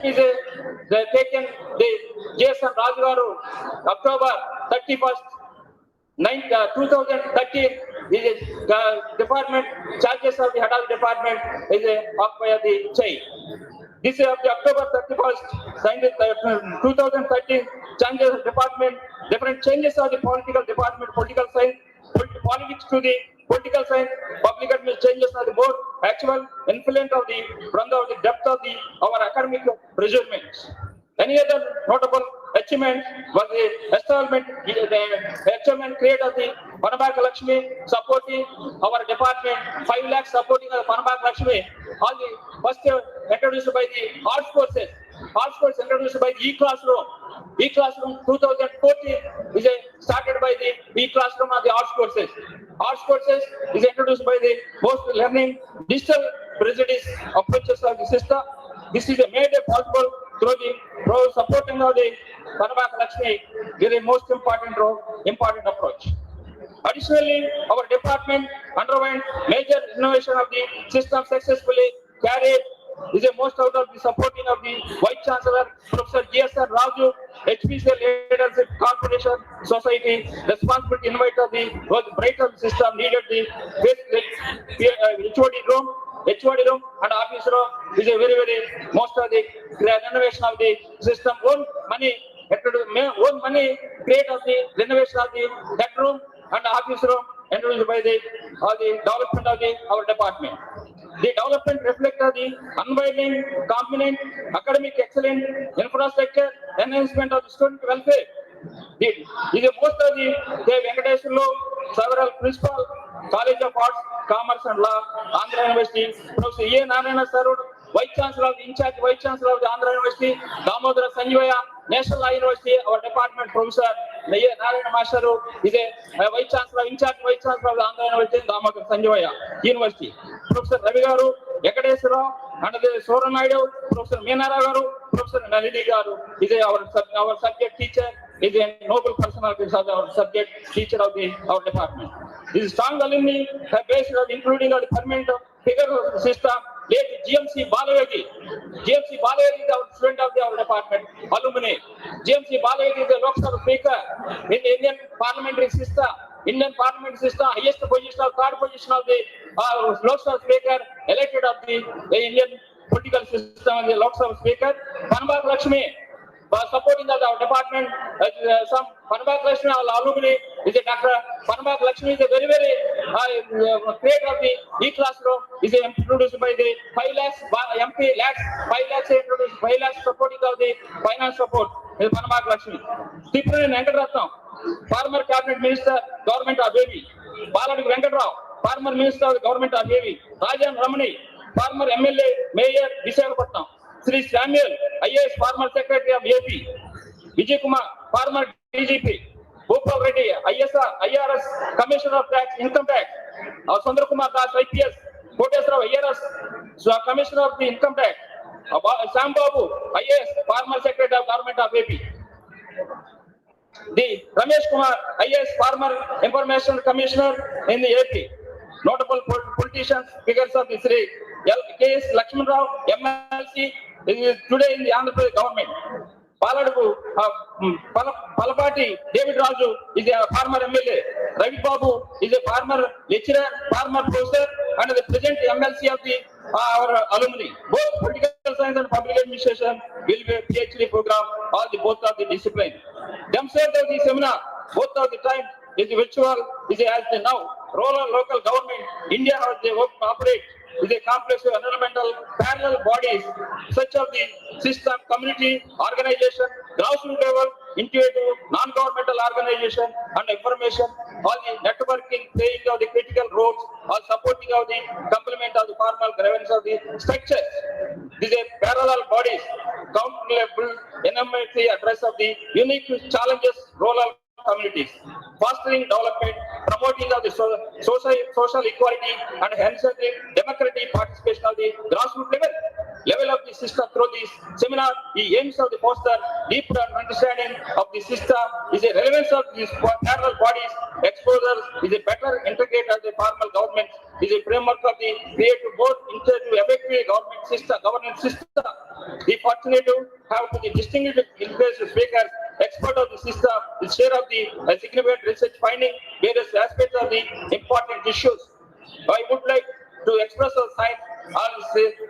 is they taken the Jason Rajgaru October 31st, 2013 is department charges of the head of the department is up by the chain. This is of the October 31st, 2013 changes of department, different changes of the political department, political science, politics to the political science, public administration changes of the board, actual influence of the from the depth of the our academic measurements. Any other notable achievement was the establishment, the achievement created of the Panabak Lakshmi supporting our department, 5 lakhs supporting the Panabak Lakshmi, all the first introduced by the arts courses. Arts course introduced by the e-classroom. E-classroom 2014 is started by the e-classroom of the arts courses. Arts courses is introduced by the most learning digital prejudice approaches of the system. This is made possible through the supporting of the Panabak Lakshmi, very most important approach. Additionally, our department underwent major innovation of the system successfully carried is a most out of the supporting of the Vice Chancellor Professor G.S.R. Raju, HPCL Leadership Corporation Society, responsibility invite of the was brighter system needed the HOD room and office room is a very most of the renovation of the system. Own money create of the renovation of the that room and office room introduced by the development of our department. The development reflected the unwavering, competent, academic excellence, infrastructure, enhancement of the student welfare. Is most of the Venkateshwarlu, several principal, College of Arts, Commerce and Law, Andhra University, Professor E. Narayana Sarud, Vice Chancellor, in-charge Vice Chancellor of the Andhra University, Damodara Sanjivaya, National Law University, our department Professor Narayana Masharu is a Vice Chancellor, in-charge Vice Chancellor of the Andhra University, Damodara Sanjivaya University. Professor Ravi Garu, Venkateshwara, and the Soran Naidu, Professor Meenara Garu, Professor Nalini Garu is our subject teacher, is a noble personality of our subject teacher of our department. This strong alumni have based on including the permanent figure of the system. Late GMC Balayagi. GMC Balayagi is our student of our department, alumni. GMC Balayagi is a Lok Sabha speaker in the Indian parliamentary system. Indian parliament system, highest position of third position of the Lok Sabha speaker, elected of the Indian political system as the Lok Sabha speaker. Panabak Lakshmi, supporting our department, some Panabak Lakshmi, our alumni is a Dr. Panabak Lakshmi is a very creator of the e-classroom, is introduced by the 5 lakhs, MP lakhs, 5 lakhs introduced, 5 lakhs supporting of the finance support is Panabak Lakshmi. Stephen Venkatratham, former cabinet minister, government of AB. Baladi Venkatrao, former minister of the government of AB. Rajan Ramani, former MLA, Mayor, Visakhapatnam. Sri Samuel, IAS, former secretary of AP. Vijay Kumar, former DGP. Gopal Reddy, IRS, Commissioner of Tax, Income Tax. Sundar Kumar Das, IPS. Koteswara, IRS, Commissioner of the Income Tax. Sam Babu, IAS, former secretary of government of AP. The Ramesh Kumar, IAS, former information commissioner in the AP. Notable politicians, figures of the Sri K.S. Lakshman Rao, MLC, is today in the Andhra Pradesh government. Paladu, Palapati, David Raju is a former MLA. Ravi Babu is a former lecturer, former professor, and the present MLC of our alumni. Both political science and public administration will be a PhD program, both of the discipline. Themselves of the seminar, both of the time is virtual, is as the now. Role of local government, India has the operate is a complex of environmental parallel bodies such as the system, community, organization, grassroots level, intuitive, non-governmental organization and information, all the networking, playing of the critical roles, or supporting of the complement of the formal governance of the structures. These are parallel bodies, countable, enumerating address of the unique challenges, role of communities, fostering development, promoting of the social equality, and enhancing democratic participation of the grassroots level. level of the system through this seminar. He aims of the foster deeper understanding of the system, is a relevance of these parallel bodies, exposures, is a better integrated of the formal government, is a framework of the creative both into effective governance system. The fortunate to have to the distinguished speakers, expert of the system, the share of the significant research finding various aspects of the important issues. I would like to express our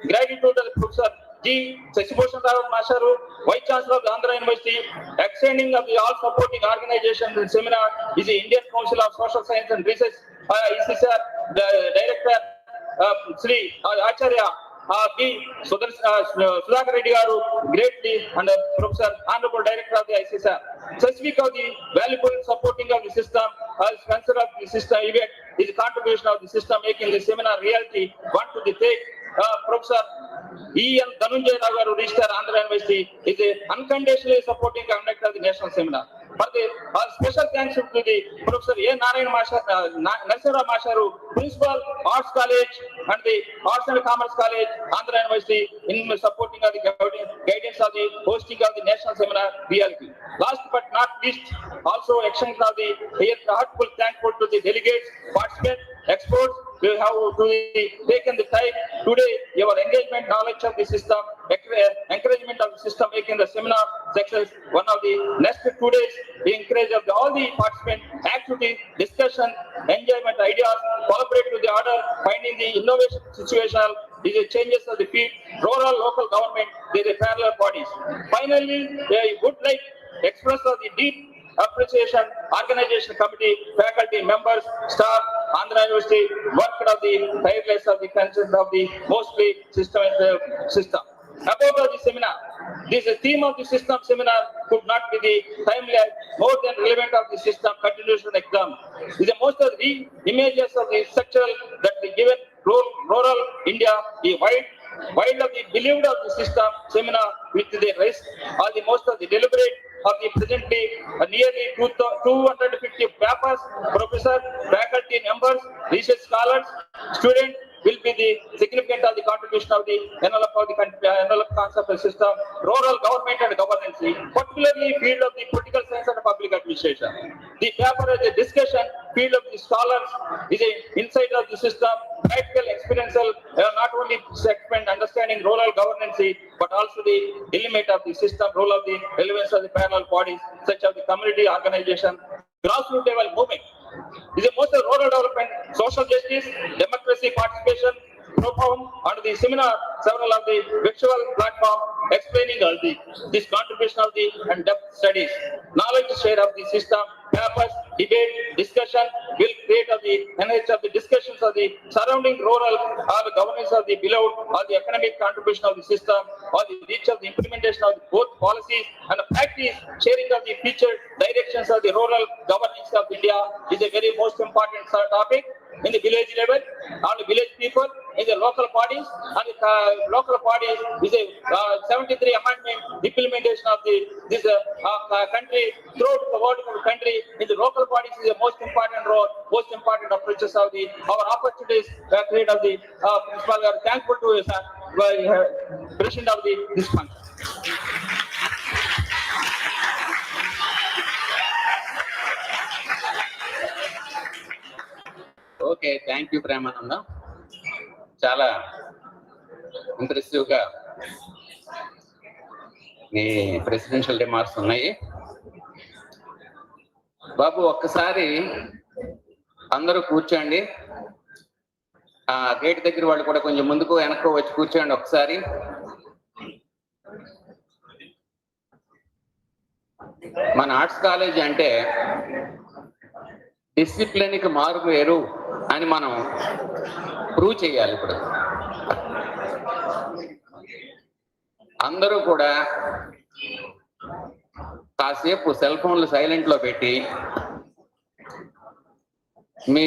gratitude to the Professor G. Sasibhushan Rao Masharu, Vice Chancellor of the Andhra University, extending of the all supporting organizations in seminar is the Indian Council of Social Science and Research, ICSR, the Director Sri Acharya B. Sudhakar Reddy Garu, greatly, and Professor Honorable Director of the ICSR. Specific of the valuable supporting of the system, sponsor of the system event is the contribution of the system making the seminar reality. Want to take Professor E. N. Dhanunjay Rao Garu, Registrar, Andhra University, is a unconditionally supporting conduct of the national seminar. For the special thanks to the Professor A. Narasimha Masharu, Principal, Arts College and the Arts and Commerce College, Andhra University, in supporting of the guidance of the hosting of the national seminar reality. Last but not least, also extend of the heartful thankful to the delegates, participants, experts. You have to taken the time today. Your engagement, knowledge of the system, encouragement of the system, making the seminar success. One of the next 2 days, we encourage of all the participants, activity, discussion, enjoyment, ideas, collaborate with the order, finding the innovation situational. These are changes of the field, rural, local government. These are parallel bodies. Finally, I would like to express of the deep appreciation, organization committee, faculty, members, staff, Andhra University, worked of the tireless of the consent of the mostly system. About the seminar, this theme of the system seminar could not be the timely, more than relevant of the system continuation exam. Is the most of the images of the structural that the given rural India, the wide of the believed of the system seminar with the rest or the most of the deliberate of the presently nearly 250 papers, professors, faculty members, research scholars, students will be the significant of the contribution of the envelope of the envelope concept of system, rural government and governance, particularly field of the political science and public administration. The paper is a discussion, field of the scholars is an insight of the system, practical, experiential, not only segment understanding rural governance, but also the element of the system, role of the relevance of the parallel bodies, such as the community organization, grassroots level movement. Is a most of rural development, social justice, democracy participation, profound under the seminar, several of the virtual platform explaining all this contribution of the in-depth studies, knowledge share of the system, papers, debate, discussion will create of the enhance of the discussions of the surrounding rural or the governance of the below or the economic contribution of the system or the reach of the implementation of both policies and the practice sharing of the future directions of the rural governance of India is a very most important topic in the village level, on the village people, in the local bodies, and the local bodies is a 73 amendment implementation of this country throughout the world country. In the local bodies is the most important role, most important approaches of our opportunities create of the principal. We are thankful to president of this function. Okay, thank you Premananda. చాలా ఇంప్రెసివ్గా మీ presidential remarks ఉన్నాయి. బాబు ఒక్కసారి అందరూ కూర్చోండి. Gate దగ్గర వాళ్ళు కూడా కొంచెం ముందుకు వెనక్కు వచ్చి కూర్చోండి ఒకసారి. మన ఆర్ట్స్ కాలేజ్ అంటే డిసిప్లిన్కి మారు వేరు అని మనం ప్రూవ్ చేయాలి. ఇప్పుడు అందరూ కూడా కాసేపు సెల్ ఫోన్లు సైలెంట్లో పెట్టి మీ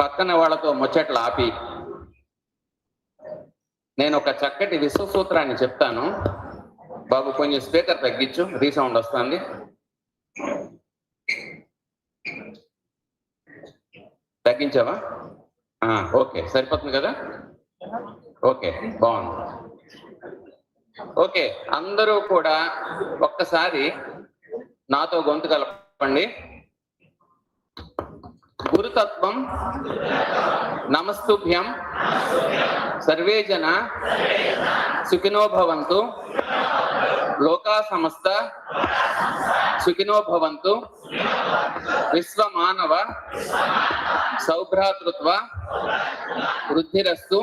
పక్కన వాళ్ళతో ముచ్చట్లు ఆపి నేను ఒక చక్కటి విశ్వసూత్రాన్ని చెప్తాను. బాబు కొంచెం స్పీకర్ తగ్గించు, రీసౌండ్ వస్తుంది. తగ్గించావా? ఓకే, సరిపోతుంది కదా. ఓకే, బాగుంది. ఓకే, అందరూ కూడా ఒక్కసారి నాతో గొంతు కలపండి. గురుతత్వం నమస్తుభ్యం సర్వే జన సుఖినో భవంతు లోకా సమస్త సుఖినో భవంతు విశ్వ మానవ సౌభ్రాతృత్వ వృద్ధిరస్తు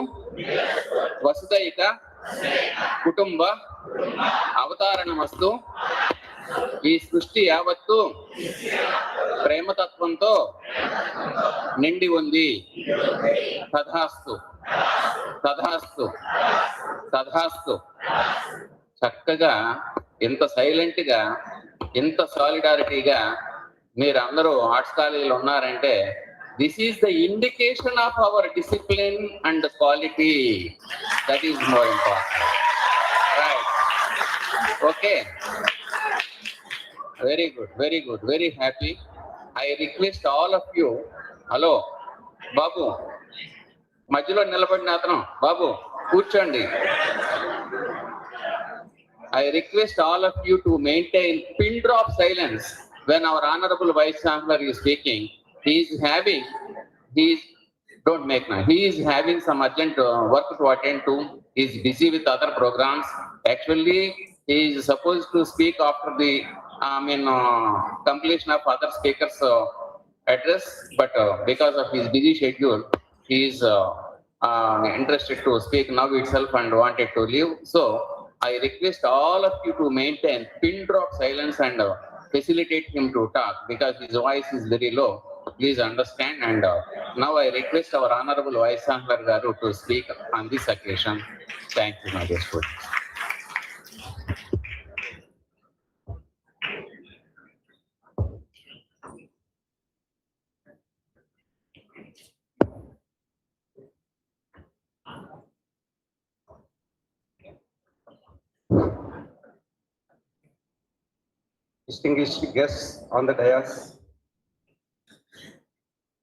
వసుదైక కుటుంబ అవతారణమస్తు. ఈ సృష్టి యావత్తు ప్రేమతత్వంతో నిండి ఉంది. తథాస్తు తథాస్తు తథాస్తు. చక్కగా ఇంత సైలెంట్ గా, ఇంత సాలిడారిటీగా మీరు అందరూ ఆర్ట్స్ కాలేజీలో ఉన్నారంటే this is the indication of our discipline and quality. That is more important. Right, okay, very good, very good, very happy. I request all of you. Hello బాబు, మధ్యలో నిలబడిన అతను, బాబు కూర్చోండి. I request all of you to maintain pin drop silence when our Honorable Vice Chancellor is speaking. Don't make noise. He is having some urgent work to attend to. He is busy with other programs. Actually, he is supposed to speak after the completion of other speakers' address, but because of his busy schedule, he is interested to speak now itself and wanted to leave. So I request all of you to maintain pin drop silence and facilitate him to talk because his voice is very low. Please understand. And now I request our Honorable Vice Chancellor Garu to speak on this occasion. Thank you, my dear students. Distinguished guests on the dais,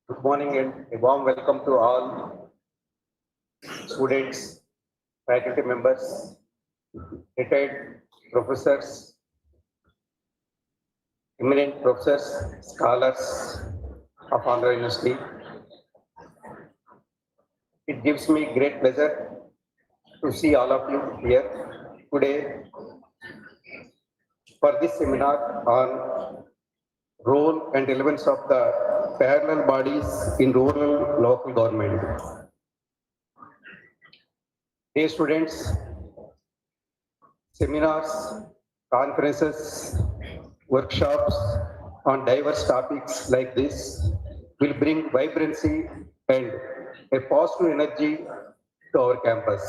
good morning and a warm welcome to all students, faculty members, retired professors, eminent professors, scholars of Andhra University. It gives me great pleasure to see all of you here today for this seminar on role and relevance of the parallel bodies in rural local government. Dear students, seminars, conferences, workshops on diverse topics like this will bring vibrancy and a positive energy to our campus.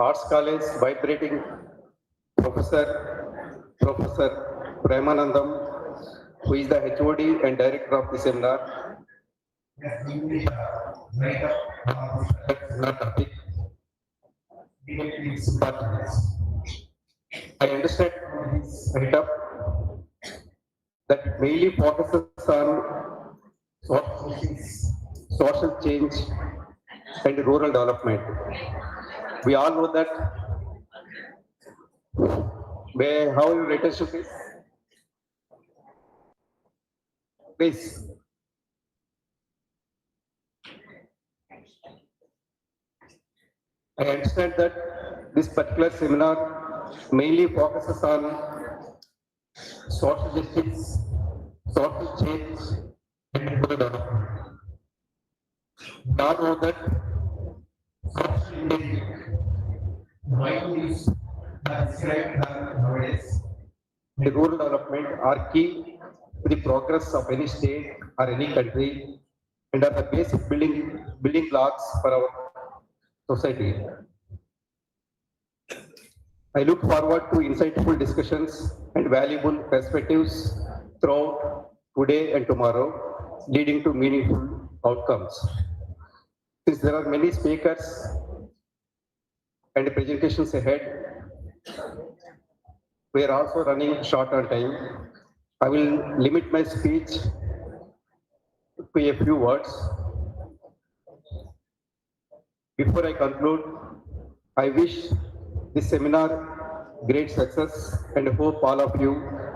Arts College vibrating Professor Premanandam, who is the HOD and director of the seminar. I understand his write-up that it mainly focuses on social change and rural development. We all know that. How you written to this? Please. I understand that this particular seminar mainly focuses on social justice, social change, and rural development. We all know that the rural development are key to the progress of any state or any country and are the basic building blocks for our society. I look forward to insightful discussions and valuable perspectives throughout today and tomorrow, leading to meaningful outcomes. Since there are many speakers and presentations ahead, we are also running short on time. I will limit my speech to a few words. Before I conclude, I wish this seminar great success and hope all of you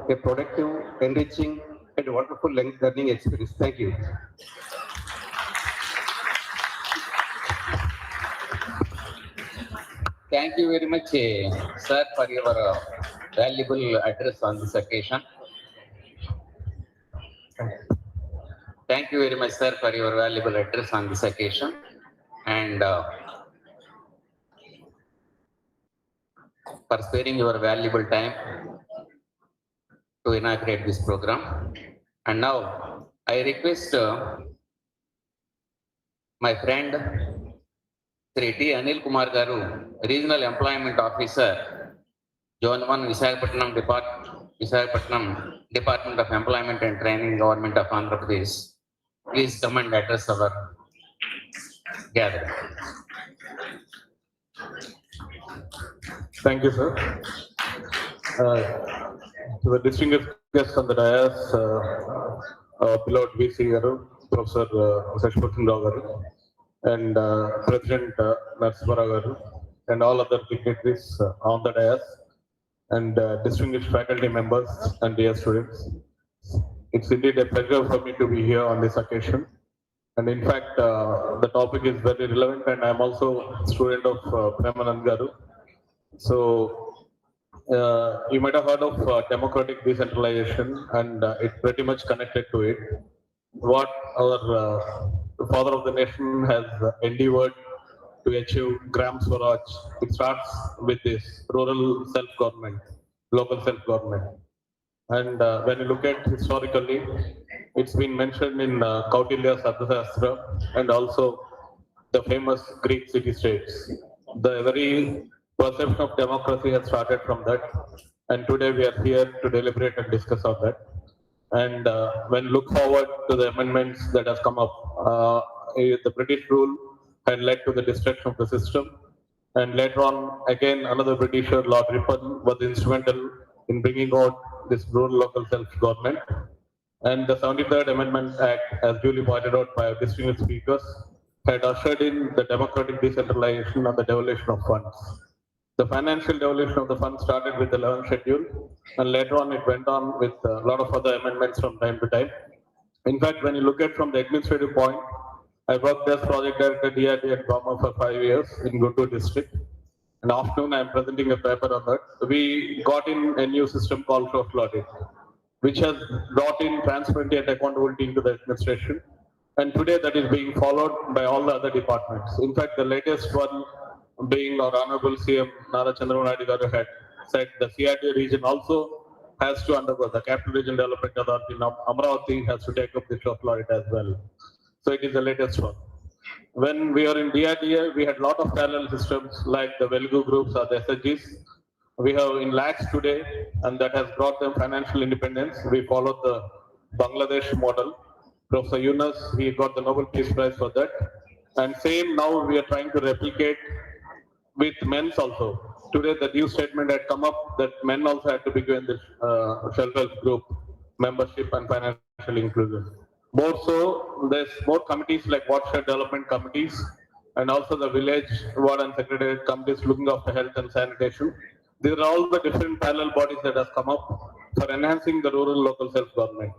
a productive, enriching, and wonderful learning experience. Thank you. Thank you very much, sir, for your valuable address on this occasion. Thank you very much, sir, for your valuable address on this occasion. And for sparing your valuable time to inaugurate this program. And now I request my friend Sri T. Anil Kumar Garu, Regional Employment Officer, Zone 1, Visakhapatnam Department of Employment and Training, Government of Andhra Pradesh. Please come and address our gathering. Thank you, sir. To the distinguished guests on the dais, beloved VC Garu, Professor Sashwathan Rao Garu, and President Narasimha Garu, and all other dignitaries on the dais, and distinguished faculty members and dear students. It's indeed a pleasure for me to be here on this occasion. And in fact, the topic is very relevant, and I'm also a student of Premanand Garu. So, you might have heard of democratic decentralization, and it pretty much connected to it. What our father of the nation has endeavored to achieve Gram Swaraj, it starts with this rural self-government, local self-government. And when you look at historically, it's been mentioned in Kautilya's Arthashastra and also the famous Greek city-states. The very perception of democracy has started from that, and today we are here to deliberate and discuss on that. And when look forward to the amendments that has come up, the British rule had led to the destruction of the system, and later on, again, another Britisher, Lord Ripon, was instrumental in bringing out this rural local self-government. And the 73rd Amendment Act, as duly pointed out by our distinguished speakers, had ushered in the democratic decentralization and the devolution of funds. The financial devolution of the funds started with the 11th schedule, and later on it went on with a lot of other amendments from time to time. In fact, when you look at from the administrative point, I worked as project director DRT at Goma for 5 years in Guntur district. And afternoon, I'm presenting a paper on that. We got in a new system called social audit, which has brought in transparency and accountability into the administration. And today that is being followed by all the other departments. In fact, the latest one being our Honorable CM Nara Chandrababu Naidu Garu had said the CRT region also has to undergo, the Capital Region Development Authority, Amravati has to take up the social audit as well. So it is the latest one. When we are in DRDA, we had a lot of parallel systems like the Velugu groups or the SHGs. We have in lakhs today, and that has brought them financial independence. We followed the Bangladesh model. Professor Yunus, he got the Nobel Peace Prize for that. And same now we are trying to replicate with men's also. Today the new statement had come up that men also had to be given this self-help group membership and financial inclusion. More so, there's more committees like watershed development committees and also the village ward and secretariat committees looking after health and sanitation. These are all the different parallel bodies that have come up for enhancing the rural local self-government.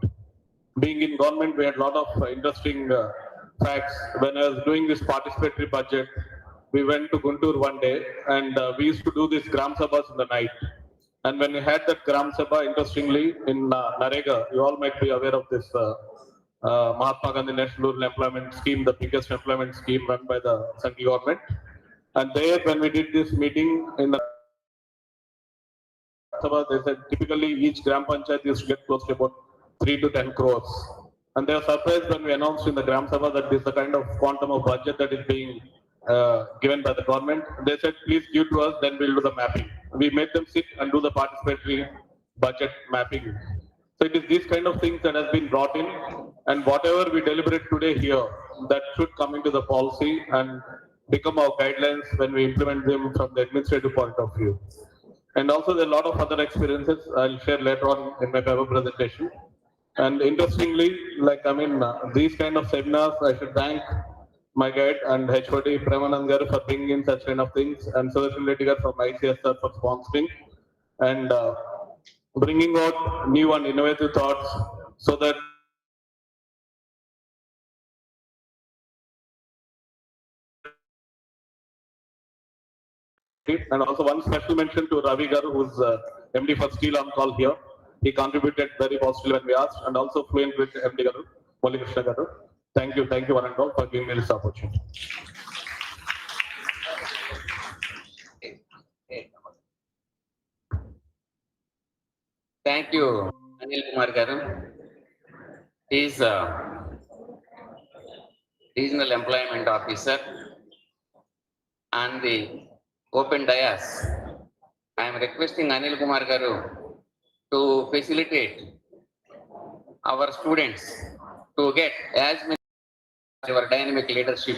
Being in government, we had a lot of interesting facts. When I was doing this participatory budget, we went to Guntur one day and we used to do these Gram Sabhas in the night. And when we had that Gram Sabha, interestingly, in Narega, you all might be aware of this Mahatma Gandhi National Rural Employment Scheme, the biggest employment scheme run by the central government. And there, when we did this meeting in the Sabha, they said typically each Gram Panchayat used to get close to about 3 to 10 crores. And they were surprised when we announced in the Gram Sabha that this is the kind of quantum of budget that is being given by the government. They said, please give to us, then we'll do the mapping. We made them sit and do the participatory budget mapping. So it is these kind of things that has been brought in, and whatever we deliberate today here, that should come into the policy and become our guidelines when we implement them from the administrative point of view. And also there are a lot of other experiences I'll share later on in my paper presentation. And interestingly, these kind of seminars, I should thank my guide, and HOD Premanand Garu for bringing in such kind of things, and Sudarshan Reddy Garu from ICSR for sponsoring, and bringing out new and innovative thoughts so that and also one special mention to Ravi Garu, who's MD for Steel on call here. He contributed very positively when we asked, and also fluent with MD Garu, Molly Krishna Garu. Thank you one and all for giving me this opportunity. Thank you, Anil Kumar Garu. He is a Regional Employment Officer and the open dais. I am requesting Anil Kumar Garu to facilitate our students to get as many your dynamic leadership.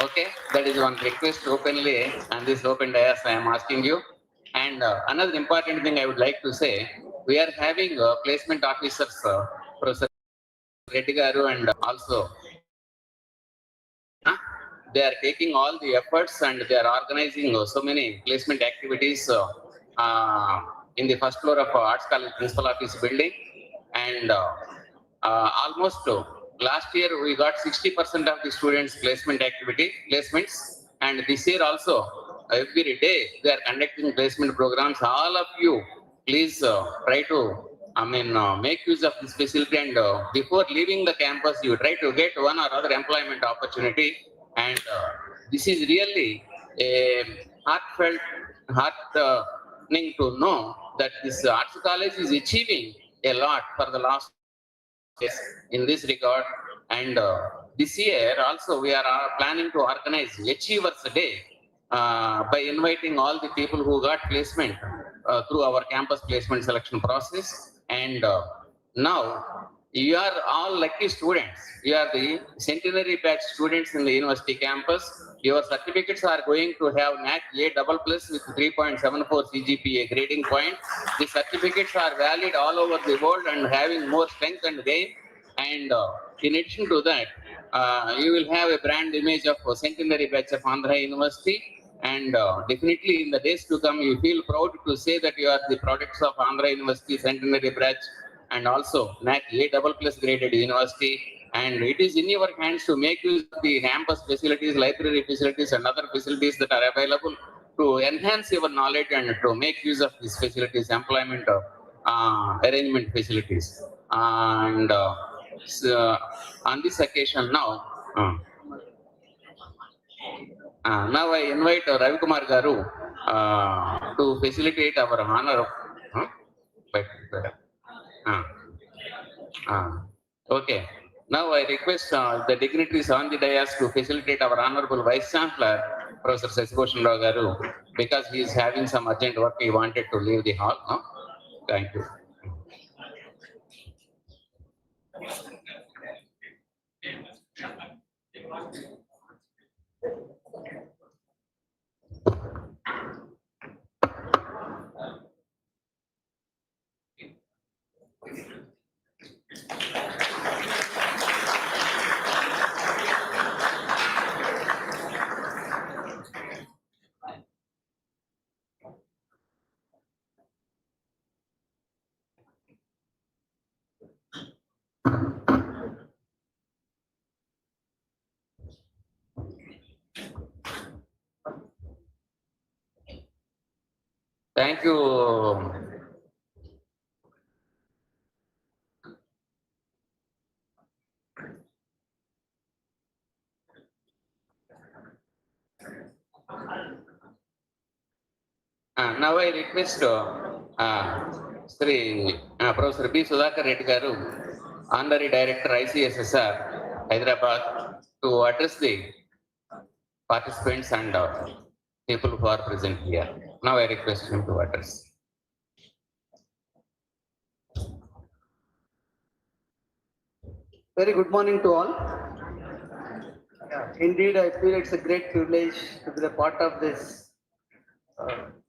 Okay, that is one request openly and this open dais I am asking you. And another important thing I would like to say, we are having placement officers, Professor Reddy Garu, and also they are taking all the efforts and they are organizing so many placement activities in the first floor of Arts College Principal Office building. And almost last year we got 60% of the students placements, and this year also every day they are conducting placement programs. All of you, please try to make use of this facility, and before leaving the campus, you try to get one or other employment opportunity. And this is really a heartening to know that this arts college is achieving a lot for the last years in this regard. And this year also we are planning to organize Achievers Day by inviting all the people who got placement through our campus placement selection process. And now you are all lucky students. You are the centenary batch students in the university campus. Your certificates are going to have NAC A++ with 3.74 CGPA grading point. The certificates are valid all over the world and having more strength and gain. And in addition to that, you will have a brand image of centenary batch of Andhra University. And definitely in the days to come, you feel proud to say that you are the products of Andhra University centenary batch and also NAC A++ graded university. And it is in your hands to make use of the campus facilities, library facilities, and other facilities that are available to enhance your knowledge and to make use of these facilities, employment arrangement facilities. And so, on this occasion now, now I invite Ravi Kumar Garu to facilitate our honor. Okay. Now I request the dignitaries on the dais to facilitate our Honorable Vice Chancellor, Professor Sasibhushan Rao Garu, because he is having some urgent work. He wanted to leave the hall. No? Thank you. Thank you. Now I request Professor B. Sudhakar Reddy Garu, Honorary Director ICSSR, Hyderabad, to address the participants and people who are present here. Now I request him to address. Very good morning to all. Indeed, I feel it's a great privilege to be a part of this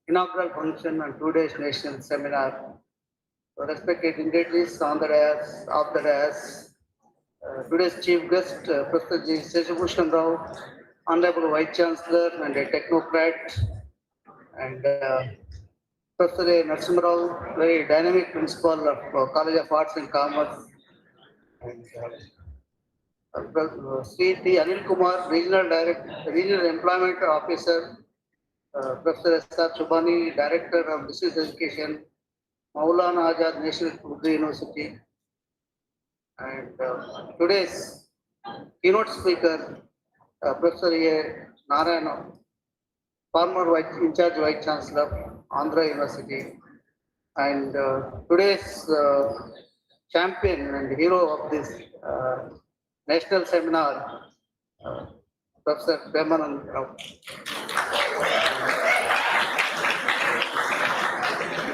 inaugural function and 2 days national seminar. So respected dignitaries on the dais, off the dais, today's chief guest, Professor G. Seshibhushan Rao, Honorable Vice Chancellor and a technocrat, and Professor A. Narasimha Rao, very dynamic principal of College of Arts and Commerce, and Sri T. Anil Kumar, Regional Employment Officer, Professor S.R. Chubani, Director of Business Education, Maulana Azad National Urdu University, and today's keynote speaker, Professor A. Narayana, former in charge Vice Chancellor, Andhra University, and today's champion and hero of this national seminar, Professor Premanand Rao.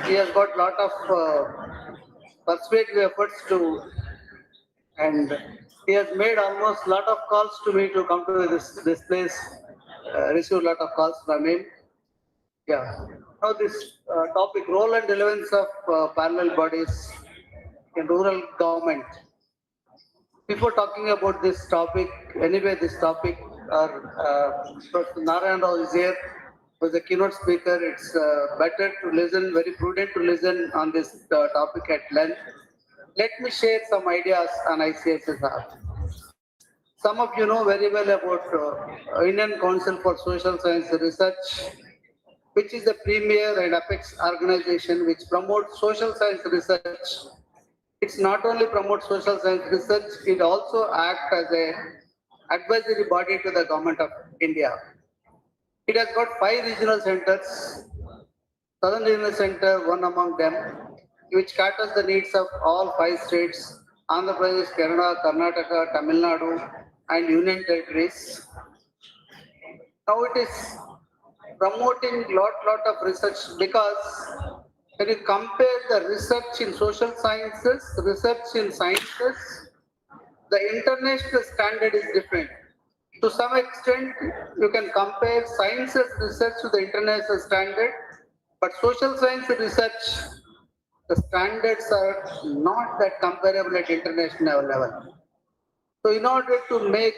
He has got lot of persuasive efforts to, and he has made almost lot of calls to me to come to this place. Received lot of calls from him. Yeah. Now this topic, role and relevance of parallel bodies in rural government. Before talking about this topic, anyway, this topic, Professor Narayan Rao is here, was a keynote speaker. It's better to listen, very prudent to listen on this topic at length. Let me share some ideas on ICSSR. Some of you know very well about Indian Council for Social Science Research, which is the premier and apex organization which promotes social science research. It's not only promotes social science research, it also acts as a advisory body to the government of India. It has got 5 regional centers. Southern Regional Center, one among them, which caters the needs of all 5 states, Andhra Pradesh, Kerala, Karnataka, Tamil Nadu, and Union Territories. Now it is promoting lot of research, because when you compare the research in social sciences, research in sciences, the international standard is different. To some extent, you can compare sciences research to the international standard, but social science research, the standards are not that comparable at international level. So in order to make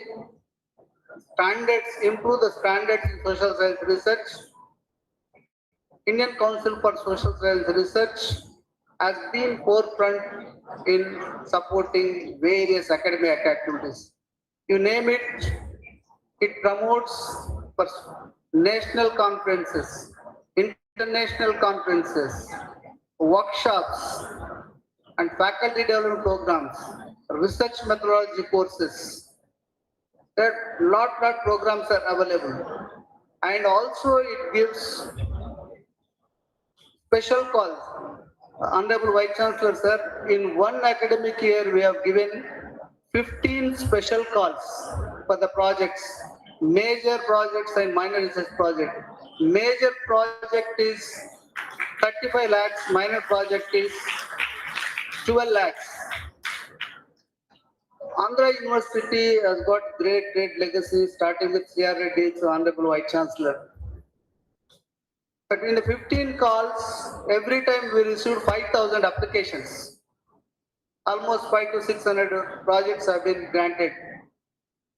standards, improve the standards in social science research, Indian Council for Social Science Research has been forefront in supporting various academic activities. You name it, it promotes national conferences, international conferences, workshops, and faculty development programs, research methodology courses. There are lot programs are available, and also it gives special calls. Honorable Vice Chancellor sir, in one academic year we have given 15 special calls for the projects, major projects and minor research project. Major project is 35 lakhs, minor project is 12 lakhs. Andhra University has got great legacy, starting with C.R. Reddy, so Honorable Vice Chancellor. But in the 15 calls, every time we received 5,000 applications. Almost 500 to 600 projects have been granted,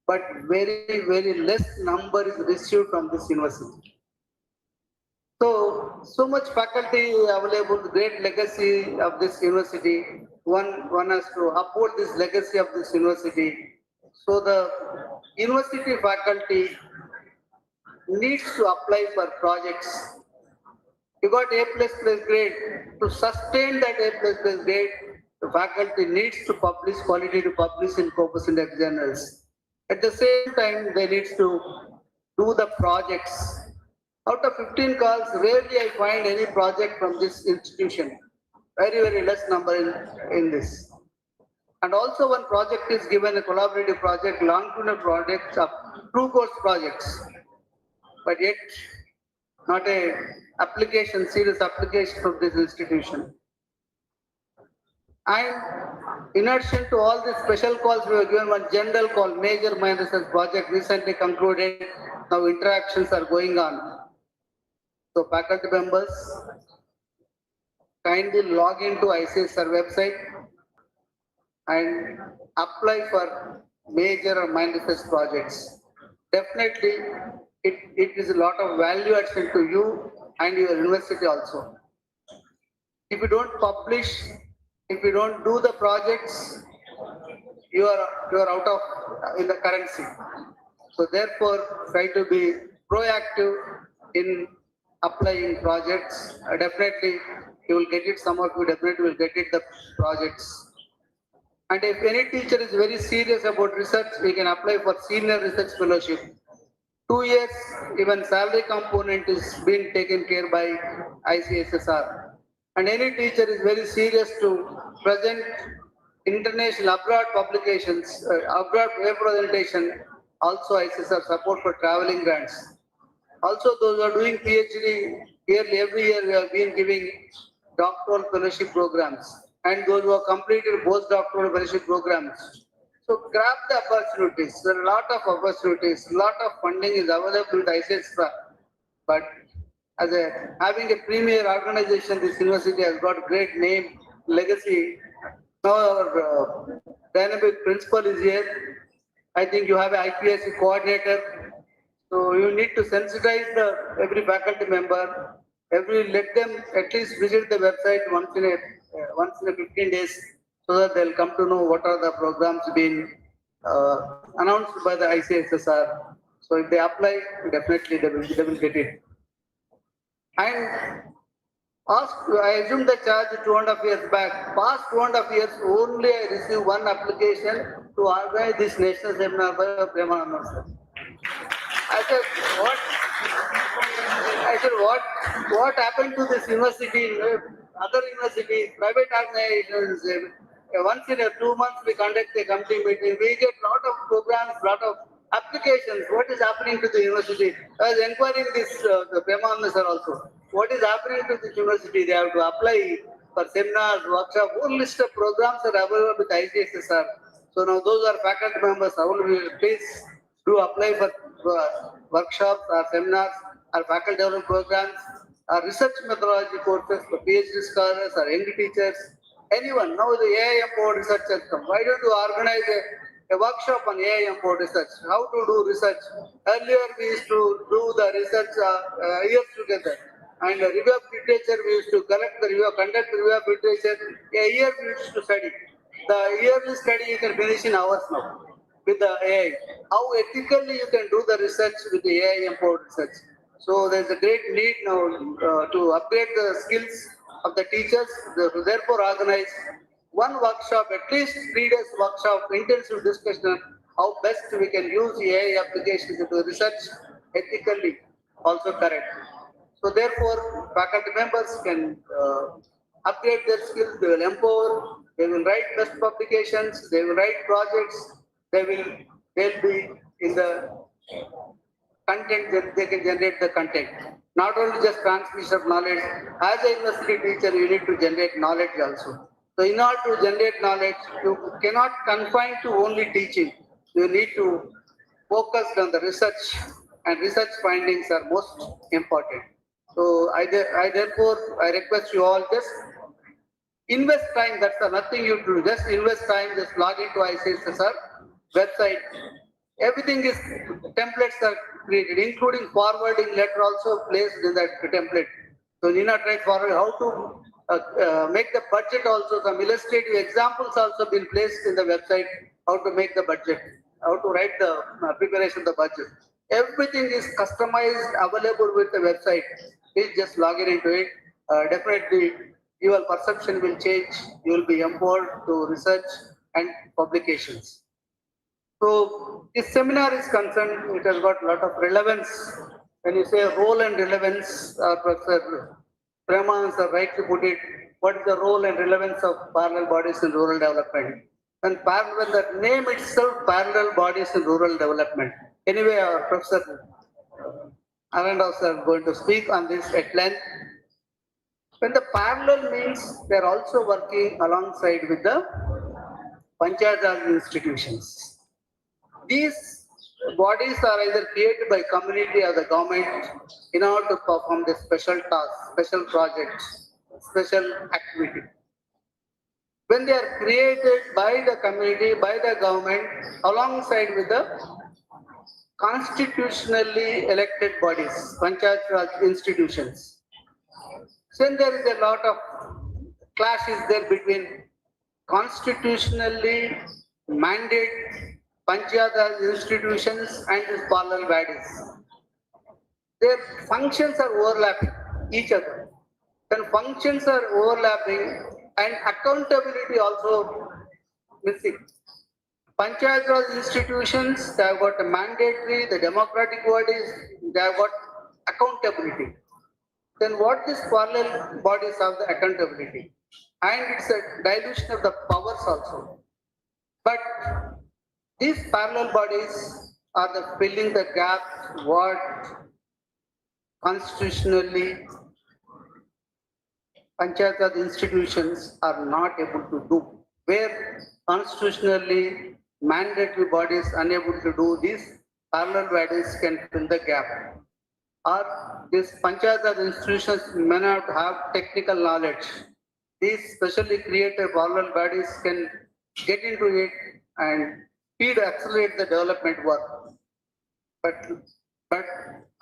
but very less number is received from this university. So much faculty available, great legacy of this university. One has to uphold this legacy of this university. So the university faculty needs to apply for projects. You got A++ grade. To sustain that A++ grade, the faculty needs to publish, quality to publish in Corpus Index journals. At the same time, they need to do the projects. Out of 15 calls, rarely I find any project from this institution. Very less number in this. And also one project is given, a collaborative project, longitudinal projects of 2 course projects. But yet, not a application, serious application of this institution. And in addition to all these special calls, we were given one general call, major minor research project recently concluded. Now interactions are going on. So faculty members, kindly log into ICSR website and apply for major or manifest projects. Definitely, it is a lot of value addition to you and your university also. If you don't publish, if you don't do the projects, you are out of in the currency. So therefore, try to be proactive in applying projects. Definitely, you will get it. Some of you definitely will get it the projects. And if any teacher is very serious about research, we can apply for senior research fellowship. 2 years, even salary component is being taken care by ICSSR. And any teacher is very serious to present international abroad publications, abroad representation, also ICSSR support for traveling grants. Also, those who are doing PhD, yearly, every year we have been giving doctoral fellowship programs. And those who have completed postdoctoral fellowship programs. So grab the opportunities. There are a lot of opportunities, a lot of funding is available with ICSSR. But as having a premier organization, this university has got great name, legacy. Now our dynamic principal is here. I think you have an IPSC coordinator. So you need to sensitize every faculty member. Let them at least visit the website once in a 15 days, so that they'll come to know what are the programs being announced by the ICSSR. So if they apply, definitely they will get it. And I assume the charge 2.5 years back. Past 2.5 years, only I received one application to organize this national seminar by Premanand sir. I said, what happened to this university, other universities, private organizations? Once in 2 months, we conduct a committee meeting. We get a lot of programs, lot of applications. What is happening to the university? I was inquiring this, the Premanand sir also. What is happening to this university? They have to apply for seminars, workshops, whole list of programs are available with ICSSR. So now those are faculty members. Please do apply for workshops or seminars or faculty development programs or research methodology courses for PhD scholars or young teachers. Anyone. Now the AIM board research has come. Why don't you organize a workshop on AIM board research? How to do research? Earlier we used to do the research years together. And the review of literature, we used to conduct the review of literature. A year we used to study. The yearly study you can finish in hours now with the AI. How ethically you can do the research with the AI empowered research. So there's a great need now to upgrade the skills of the teachers. Therefore, organize one workshop, at least 3 days workshop, intensive discussion on how best we can use AI applications into research ethically, also correct. So therefore, faculty members can upgrade their skills, they will empower, they will write best publications, they will write projects, they'll be in the content that they can generate the content. Not only just transmission of knowledge, as a university teacher, you need to generate knowledge also. So in order to generate knowledge, you cannot confine to only teaching. You need to focus on the research, and research findings are most important. So I request you all, just invest time. That's nothing you do. Just invest time. Just log into ICSSR website. Everything is, templates are created, including forwarding letter also placed in that template. So you need not write forward. How to make the budget also. Some illustrative examples also been placed in the website. How to make the budget. How to write the preparation of the budget. Everything is customized, available with the website. Please just log into it. Definitely, your perception will change. You will be empowered to research and publications. So this seminar is concerned, it has got a lot of relevance. When you say role and relevance, Professor Premanand sir rightly put it, what is the role and relevance of parallel bodies in rural development? And when the name itself, parallel bodies in rural development. Anyway, Professor Aranda sir is going to speak on this at length. When the parallel means they are also working alongside with the Panchayat Raj institutions. These bodies are either created by community or the government in order to perform the special tasks, special projects, special activity. when they are created by the community, by the government, alongside with the constitutionally elected bodies, Panchayat Raj institutions. So there is a lot of clash is there between constitutionally mandated Panchayat Raj institutions and these parallel bodies. Their functions are overlapping each other. When functions are overlapping and accountability also missing. Panchayat Raj institutions, they have got a mandatory, the democratic bodies, they have got accountability. Then what these parallel bodies have the accountability? And it's a dilution of the powers also. But these parallel bodies are the filling the gap what constitutionally Panchayat Raj institutions are not able to do. Where constitutionally mandatory bodies unable to do this, parallel bodies can fill the gap. Or these Panchayat Raj institutions may not have technical knowledge. These specially created parallel bodies can get into it and accelerate the development work. But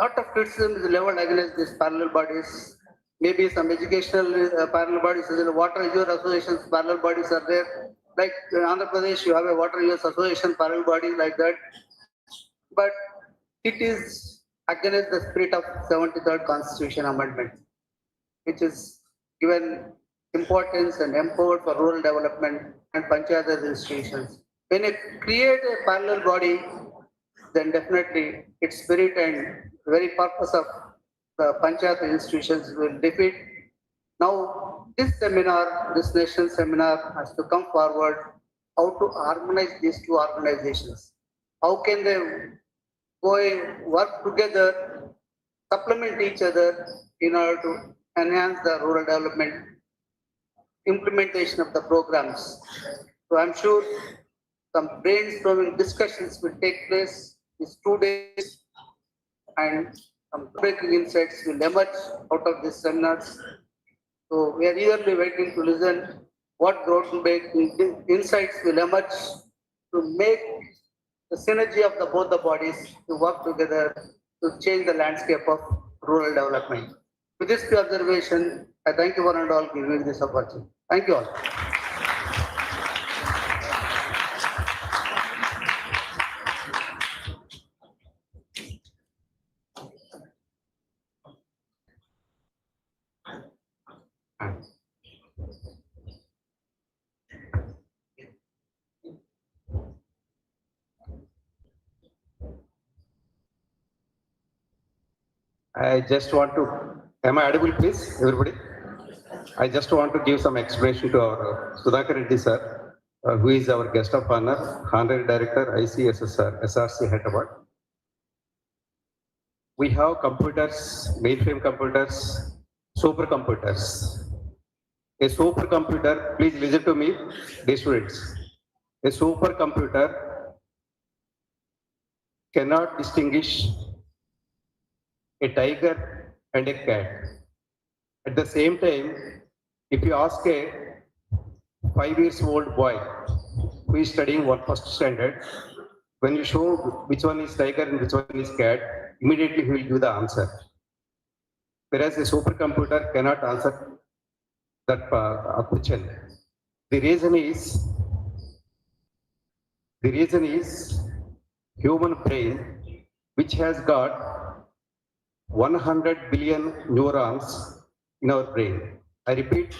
lot of criticism is leveled against these parallel bodies. Maybe some educational parallel bodies, water user associations parallel bodies are there. Like in Andhra Pradesh, you have a water users association parallel body like that. But it is against the spirit of 73rd Constitution Amendment, which is given importance and empowered for rural development and Panchayat Raj institutions. When you create a parallel body, then definitely its spirit and very purpose of the Panchayat institutions will defeat. Now, this seminar, this nation seminar has to come forward how to harmonize these two organizations. How can they go and work together, supplement each other in order to enhance the rural development implementation of the programs. So I'm sure some brainstorming discussions will take place these 2 days and some breaking insights will emerge out of these seminars. So we are eagerly waiting to listen what groundbreaking insights will emerge to make the synergy of both the bodies to work together to change the landscape of rural development. With this observation, I thank you one and all for giving me this opportunity. Thank you all. I just want to, am I audible please, everybody? I just want to give some explanation to our Sudhakar Reddy sir, who is our guest of honor, Honorary Director, ICSSR, SRC Hyderabad. We have computers, mainframe computers, supercomputers. A supercomputer, please listen to me, dear students. A supercomputer cannot distinguish a tiger and a cat. At the same time, if you ask a 5-year-old boy who is studying first standard, when you show which one is tiger and which one is cat, immediately he will give the answer. Whereas a supercomputer cannot answer that question. The reason is human brain, which has got 100 billion neurons in our brain. I repeat,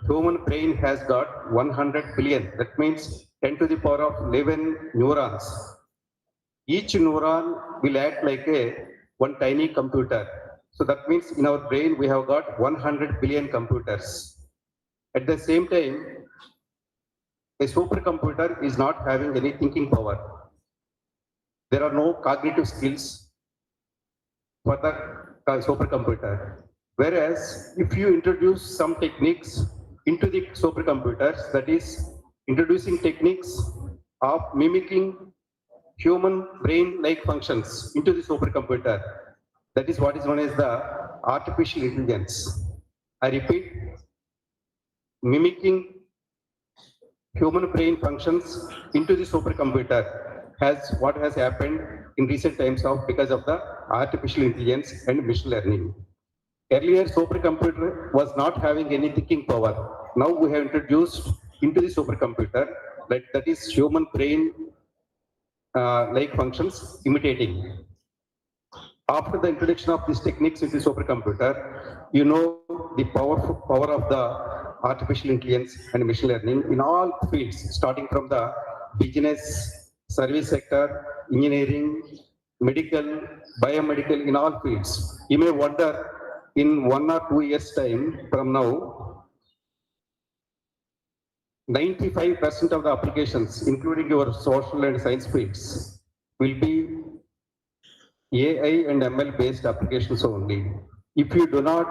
human brain has got 100 billion. That means 10 to the power of 11 neurons. Each neuron will act like one tiny computer. So that means in our brain we have got 100 billion computers. At the same time, a supercomputer is not having any thinking power. There are no cognitive skills for the supercomputer. Whereas if you introduce some techniques into the supercomputers, that is introducing techniques of mimicking human brain-like functions into the supercomputer, that is what is known as the artificial intelligence. I repeat, mimicking human brain functions into the supercomputer has what has happened in recent times of because of the artificial intelligence and machine learning. Earlier, supercomputer was not having any thinking power. Now we have introduced into the supercomputer that is human brain like functions imitating. After the introduction of these techniques into supercomputer, you know the power of the artificial intelligence and machine learning in all fields, starting from the business, service sector, engineering, medical, biomedical, in all fields. You may wonder, in 1 or 2 years time from now, 95% of the applications, including your social and science fields, will be AI and ML based applications only. If you do not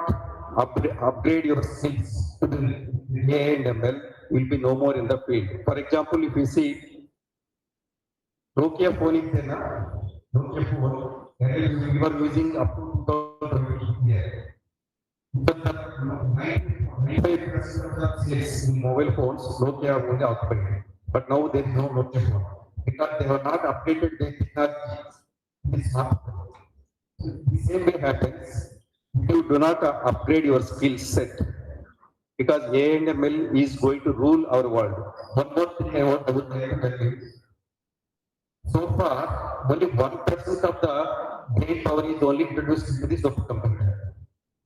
upgrade your skills to the AI and ML, will be no more in the field. For example, if you see Nokia phone is there, Nokia phone, we were using up to 2020 here. But the 95% of the sales in mobile phones, Nokia only occupied. But now there is no Nokia phone because they were not updated their technology. It's not. The same way happens if you do not upgrade your skill set, because AI and ML is going to rule our world. One more thing I would like to tell you. So far, only 1% of the brain power is only introduced into the supercomputer.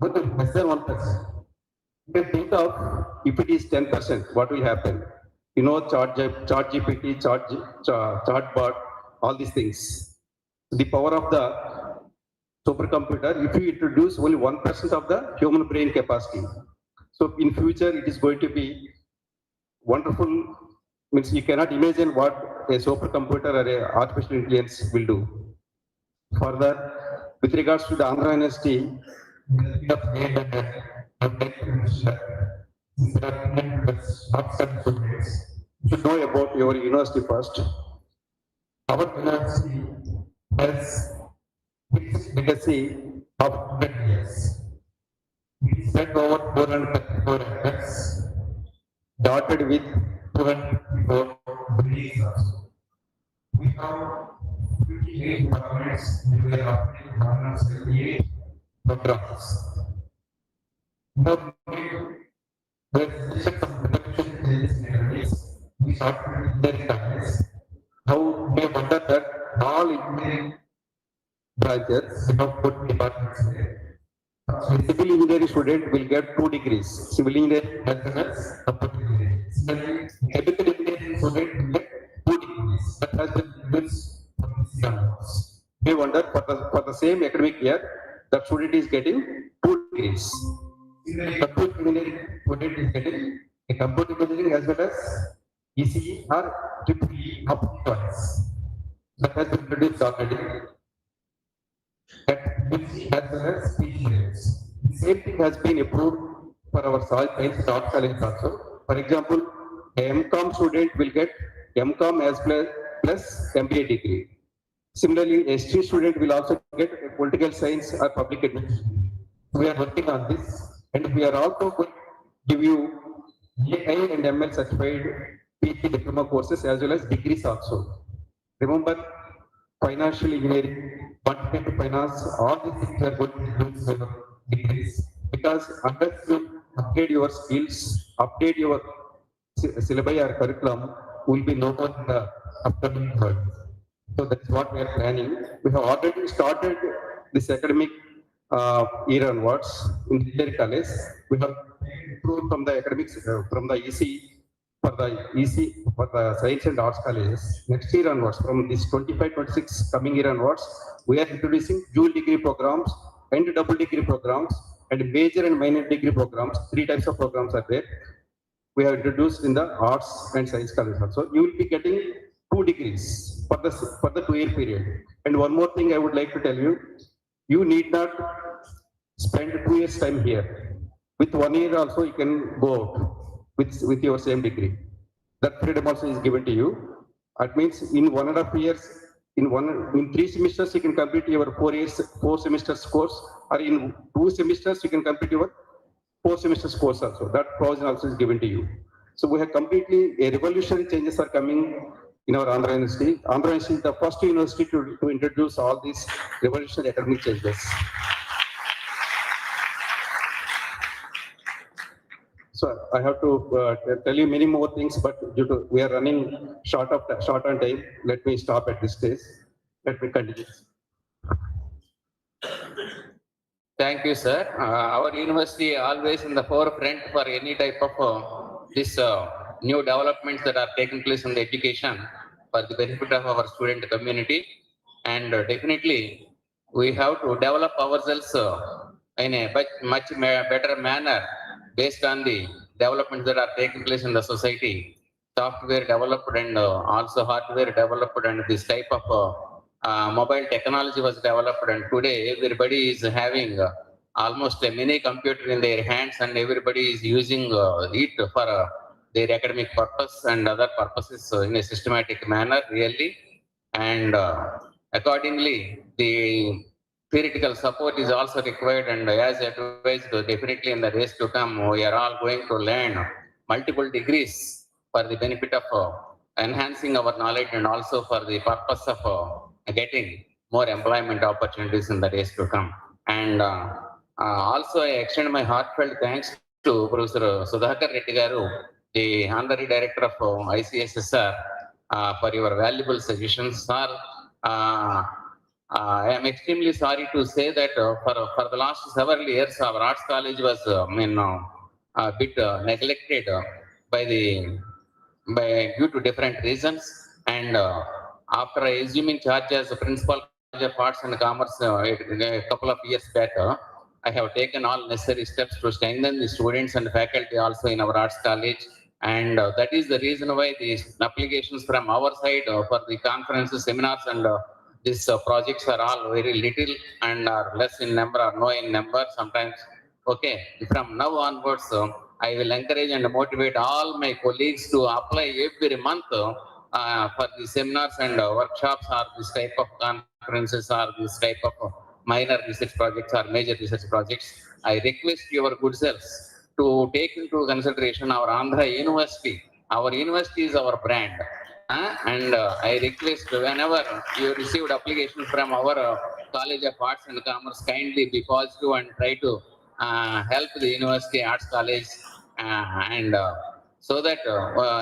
But less than 1%. You can think of if it is 10%, what will happen? You know, ChatGPT, chatbot, all these things. The power of the supercomputer, if you introduce only 1% of the human brain capacity. So in future, it is going to be wonderful. Means you cannot imagine what a supercomputer or a artificial intelligence will do. Further, with regards to the Andhra University, you should know about your university first. Our university has its legacy of 100 years. We spent over 434 acres, dotted with 254 buildings also. We have 58 departments and we are operating 178 programs. Now, with respect to production changes, we started with their families. Now, we wonder that all engineering branches have 4 departments there. A civil engineering student will get 2 degrees, civil engineering as well as computer engineering. Similarly, chemical engineering student will get 2 degrees, that has been used for this onwards. We wonder for the same academic year, the student is getting 2 degrees. Similarly, computer engineering student is getting a computer engineering as well as ECE or EEE up choice. That has been produced already. That as well as speech grades. The same thing has been approved for our soil science and art college also. For example, a MCOM student will get MCOM as plus MBA degree. Similarly, a ST student will also get a political science or public administration. We are working on this, and we are also going to give you AI and ML certified PhD diploma courses as well as degrees also. Remember, financial engineering, quantitative finance, all these things are going to use your degrees, because unless you upgrade your skills, update your syllabi or curriculum, will be no more in the upcoming world. So that's what we are planning. We have already started this academic year onwards in the college. We have improved from the academics, from the for the science and arts colleges. Next year onwards, from this 25-26 coming year onwards, we are introducing dual degree programs and double degree programs and major and minor degree programs. 3 types of programs are there. We have introduced in the arts and science college also. You will be getting 2 degrees for the 2-year period. And one more thing I would like to tell you, you need not spend 2 years time here. With 1 year also you can go out with your same degree. That freedom also is given to you. That means in 1.5 years, in 3 semesters you can complete your 4 semesters course, or in 2 semesters you can complete your 4 semesters course also. That provision also is given to you. So we have completely revolutionary changes are coming in our Andhra University. Andhra University is the first university to introduce all these revolutionary academic changes. So I have to tell you many more things, but due to we are running short on time, let me stop at this stage. Let me continue. Thank you, sir. Our university always in the forefront for any type of this new developments that are taking place in the education for the benefit of our student community. And definitely, we have to develop ourselves in a better manner based on the developments that are taking place in the society. Software developed and also hardware developed, and this type of mobile technology was developed, and today everybody is having almost a mini computer in their hands, and everybody is using it for their academic purpose and other purposes in a systematic manner, really. And accordingly, the theoretical support is also required, and as advised, definitely in the days to come, we are all going to learn multiple degrees for the benefit of enhancing our knowledge and also for the purpose of getting more employment opportunities in the days to come. And also, I extend my heartfelt thanks to Professor Sudhakar Reddy Garu, the Honorary Director of ICSSR, for your valuable suggestions. Sir, I am extremely sorry to say that for the last several years, our arts college was a bit neglected by the due to different reasons. And after assuming charge as a principal of Arts and Commerce a couple of years back, I have taken all necessary steps to strengthen the students and faculty also in our arts college. And that is the reason why these applications from our side for the conferences, seminars, and these projects are all very little and are less in number or no in number sometimes. Okay, from now onwards, I will encourage and motivate all my colleagues to apply every month for the seminars and workshops or this type of conferences or this type of minor research projects or major research projects. I request your good selves to take into consideration our Andhra University. Our university is our brand. And I request whenever you received application from our College of Arts and Commerce, kindly be positive and try to help the University Arts College and so that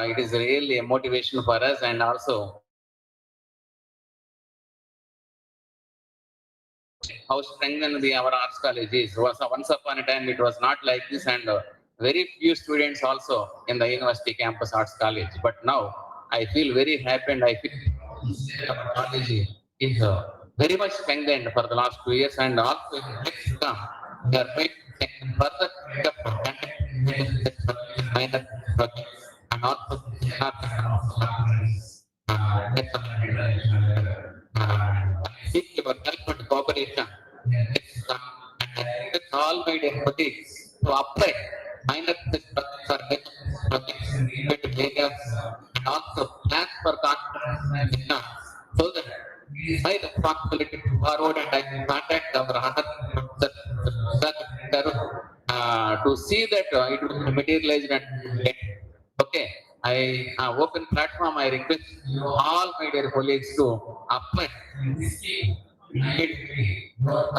it is really a motivation for us, and also how strengthened our arts college is. Once upon a time it was not like this, and very few students also in the university campus arts college. But now I feel very happy, and I feel our college is very much strengthened for the last 2 years, and also in the next to come, we are going to strengthen further minor projects and also seek your help and cooperation. With all my dear colleagues to apply minor projects or projects in related areas and also plan for conference so that my responsibility to forward, and I will contact our to see that it will be materialized and get. Okay, I open platform. I request you all my dear colleagues to apply this scheme immediately. Not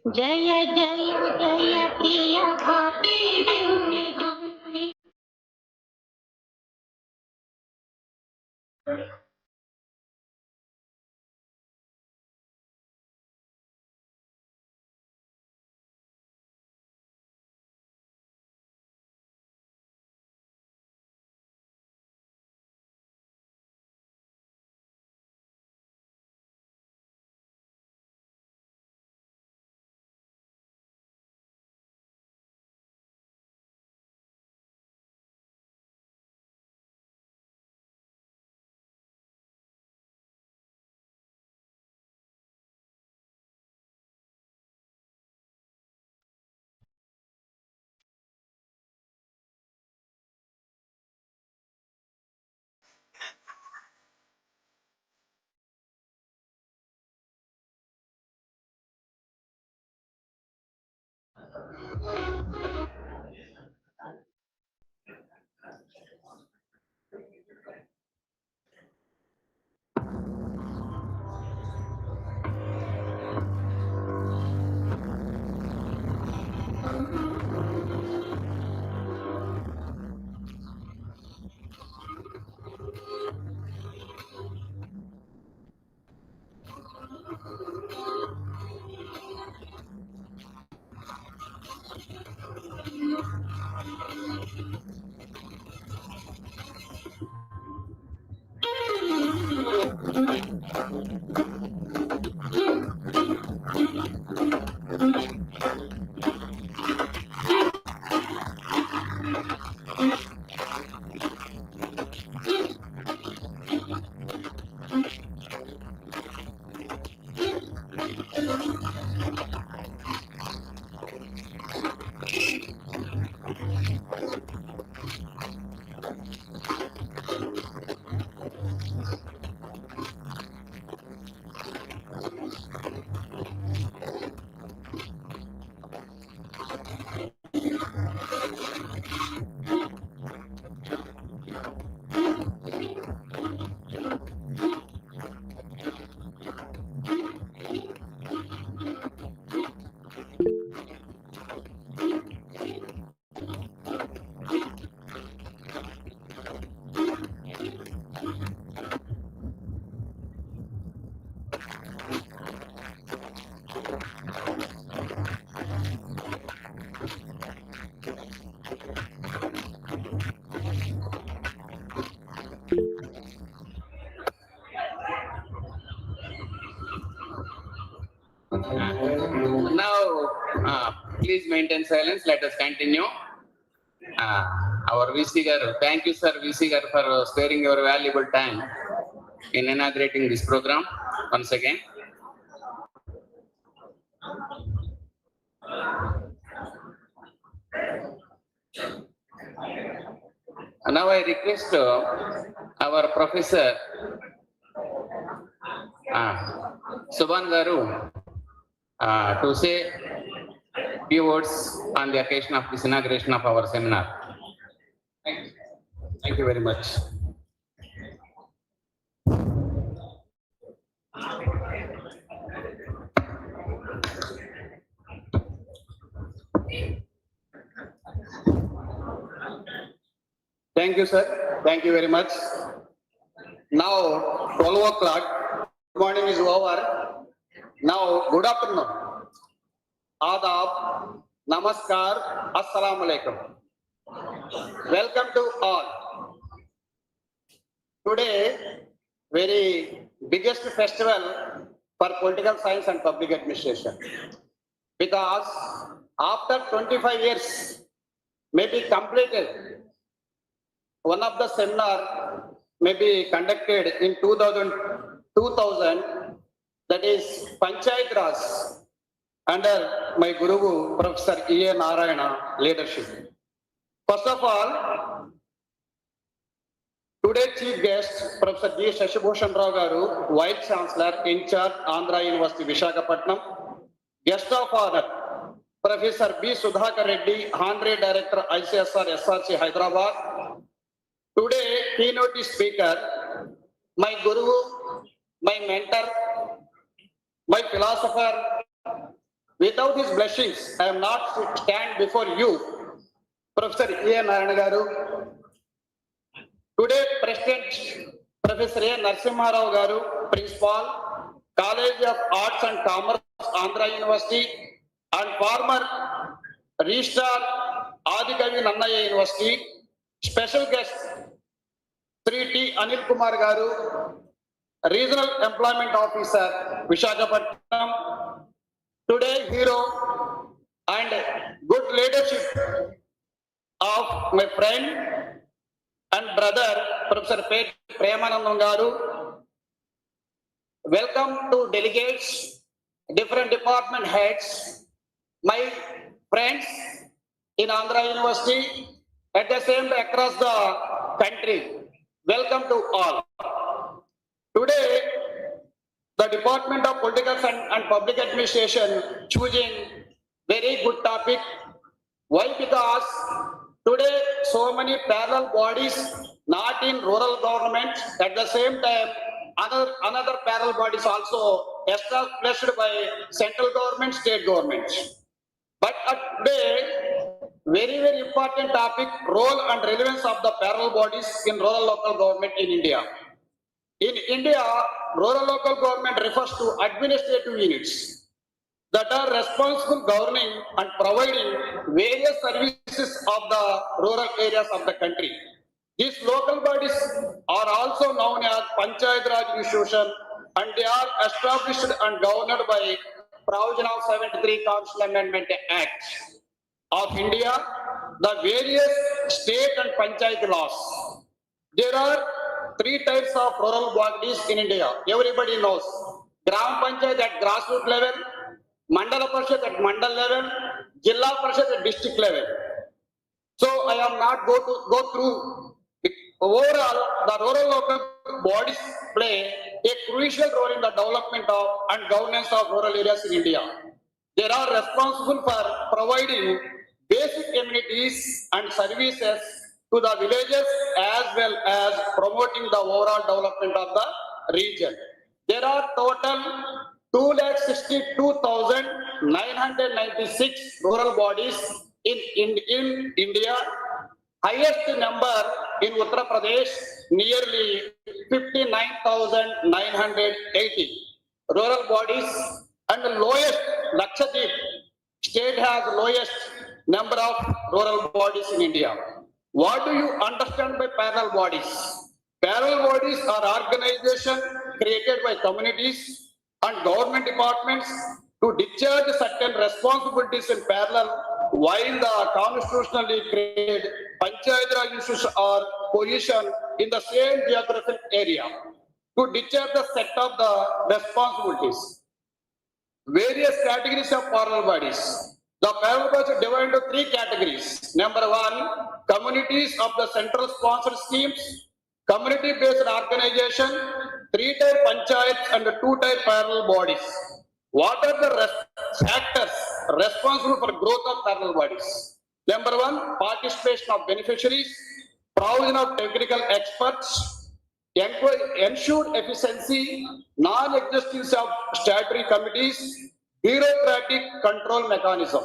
जय जय जय प्रिय भाती maintain silence. Let us continue. Our VC Garu, thank you, sir, VC Garu, for sparing your valuable time in inaugurating this program once again. Now I request our professor Subhan Garu to say few words on the occasion of this inauguration of our seminar. Thank you very much. Thank you, sir. Thank you very much. Now, 12 o'clock, good morning is over. Now, good afternoon. Adab, Namaskar, Assalamu alaikum. Welcome to all. Today, very biggest festival for political science and public administration. Because after 25 years, maybe completed, one of the seminar may be conducted in 2000, that is Panchayat Raj, under my Guru, Professor E.A. Narayana leadership. First of all, today's chief guest, Professor G. Shashibhushan Rao Garu, Vice Chancellor, in charge, Andhra University, Visakhapatnam. Guest of honor, Professor B. Sudhakar Reddy, Honorary Director, ICSR, SRC, Hyderabad. Today, keynote speaker, my Guru, my mentor, my philosopher. Without his blessings, I am not to stand before you, Professor E. Narayana Garu. Today, President Professor A. Narasimha Rao Garu, Principal, College of Arts and Commerce, Andhra University, and former Registrar, Adikavi Nannaya University. Special guest, Sri T. Anil Kumar Garu, Regional Employment Officer, Visakhapatnam. Today, hero and good leadership of my friend and brother, Professor P. Premanandam Garu. Welcome to delegates, different department heads, my friends in Andhra University, at the same time across the country. Welcome to all. Today, the Department of Political and Public Administration choosing very good topic. Why? Because today so many parallel bodies, not in rural government, at the same time another parallel bodies also established by central government, state governments. But today, very important topic, role and relevance of the parallel bodies in rural local government in India. In India, rural local government refers to administrative units that are responsible governing and providing various services of the rural areas of the country. These local bodies are also known as Panchayat Raj institution, and they are established and governed by provision of 73 Council Amendment Act of India, the various state and panchayat laws. There are three types of rural bodies in India. Everybody knows. Gram Panchayat at grassroots level, Mandala Parishad at mandal level, Jilla Parishad at district level. So I am not go through. Overall, the rural local bodies play a crucial role in the development of and governance of rural areas in India. They are responsible for providing basic amenities and services to the villages as well as promoting the overall development of the region. There are total 262,996 rural bodies in India. Highest number in Uttar Pradesh, nearly 59,980 rural bodies, and the lowest, Lakshadweep state has the lowest number of rural bodies in India. What do you understand by parallel bodies? Parallel bodies are organizations created by communities and government departments to discharge certain responsibilities in parallel while the constitutionally created Panchayat Raj institutions are positioned in the same geographic area to discharge the set of the responsibilities. Various categories of parallel bodies. The parallel bodies are divided into three categories. Number one, communities of the central sponsored schemes, community-based organization, three-tier panchayats and two-tier parallel bodies. What are the factors responsible for growth of parallel bodies? Number one, participation of beneficiaries, provision of technical experts, ensured efficiency, non-existence of statutory committees, bureaucratic control mechanism.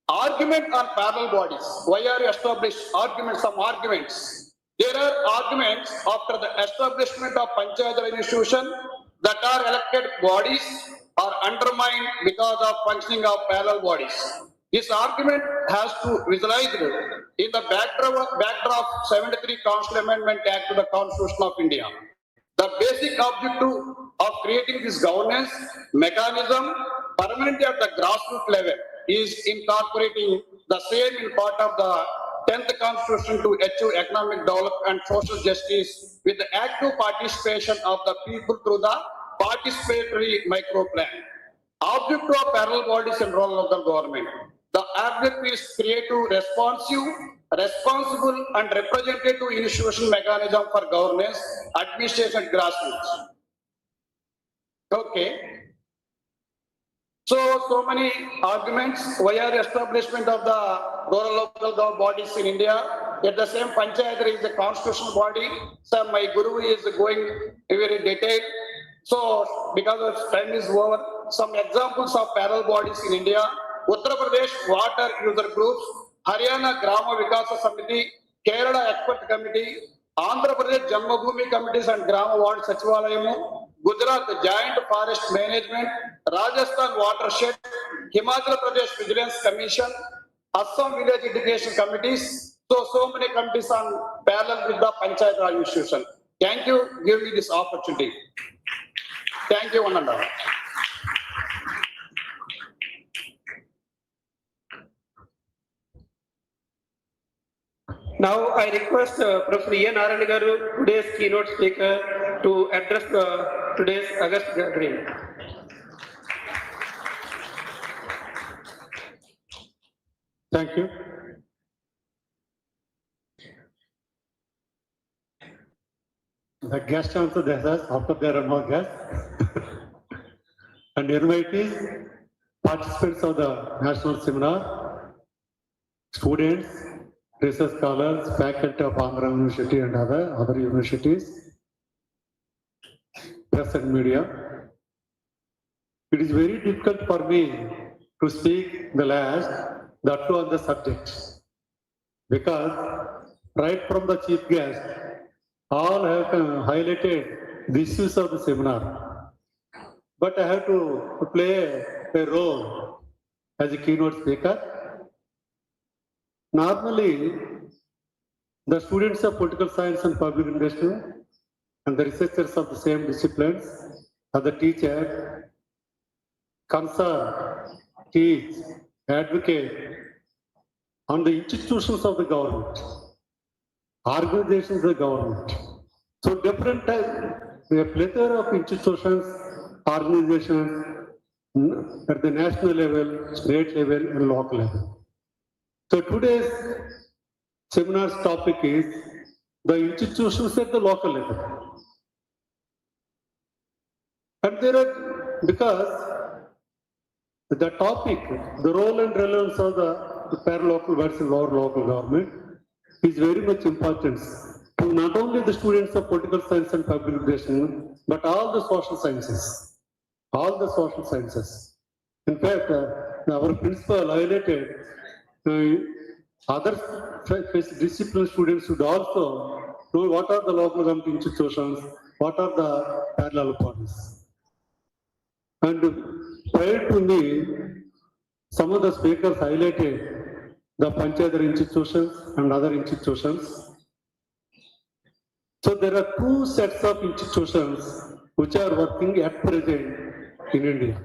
Argument on parallel bodies. Why are you established? Arguments, some arguments. There are arguments after the establishment of Panchayat Raj institution that are elected bodies are undermined because of functioning of parallel bodies. This argument has to visualize in the backdrop 73 Constitutional Amendment Act to the Constitution of India. The basic objective of creating this governance mechanism permanently at the grassroots level is incorporating the same in part of the 10th Constitution to achieve economic development and social justice with the active participation of the people through the participatory micro plan. Objective of parallel bodies and role of the government. The objective is creative, responsive, responsible and representative institution mechanism for governance, administration, grassroots. Okay. So many arguments. Why are establishment of the rural local bodies in India? At the same Panchayat is a constitutional body. So my guru is going very detailed. So because of time is over, some examples of parallel bodies in India. Uttar Pradesh Water User Groups, Haryana Grama Vikasa Samiti, Kerala Expert Committee, Andhra Pradesh Janmabhoomi Committees and Grama Ward Sachivalayamu, Gujarat Giant Forest Management, Rajasthan Watershed, Himachal Pradesh Vigilance Commission, Assam Village Education Committees. So many committees on parallel with the Panchayat Raj institution. Thank you for giving me this opportunity. Thank you, one and all. Now I request Professor E. Narayana Garu, today's keynote speaker, to address today's August gathering. Thank you. The guest answer there, after there are no guests. And invitees, participants of the national seminar, students, research scholars, faculty of Andhra University and other universities, press and media. It is very difficult for me to speak the last, that too on the subject, because right from the chief guest, all have highlighted the issues of the seminar. But I have to play a role as a keynote speaker. Normally, the students of political science and public relations and the researchers of the same disciplines are the teacher, concern, teach, advocate on the institutions of the government, organizations of the government. So different types, a plethora of institutions, organizations at the national level, state level, and local level. So today's seminar's topic is the institutions at the local level. And there are, because the topic, the role and relevance of the paralocal versus local government is very much important to not only the students of political science and public relations, but all the social sciences. All the social sciences. In fact, our principal highlighted other discipline students should also know what are the local government institutions, what are the parallel bodies. And prior to me, some of the speakers highlighted the Panchayat institutions and other institutions. So there are two sets of institutions which are working at present in India.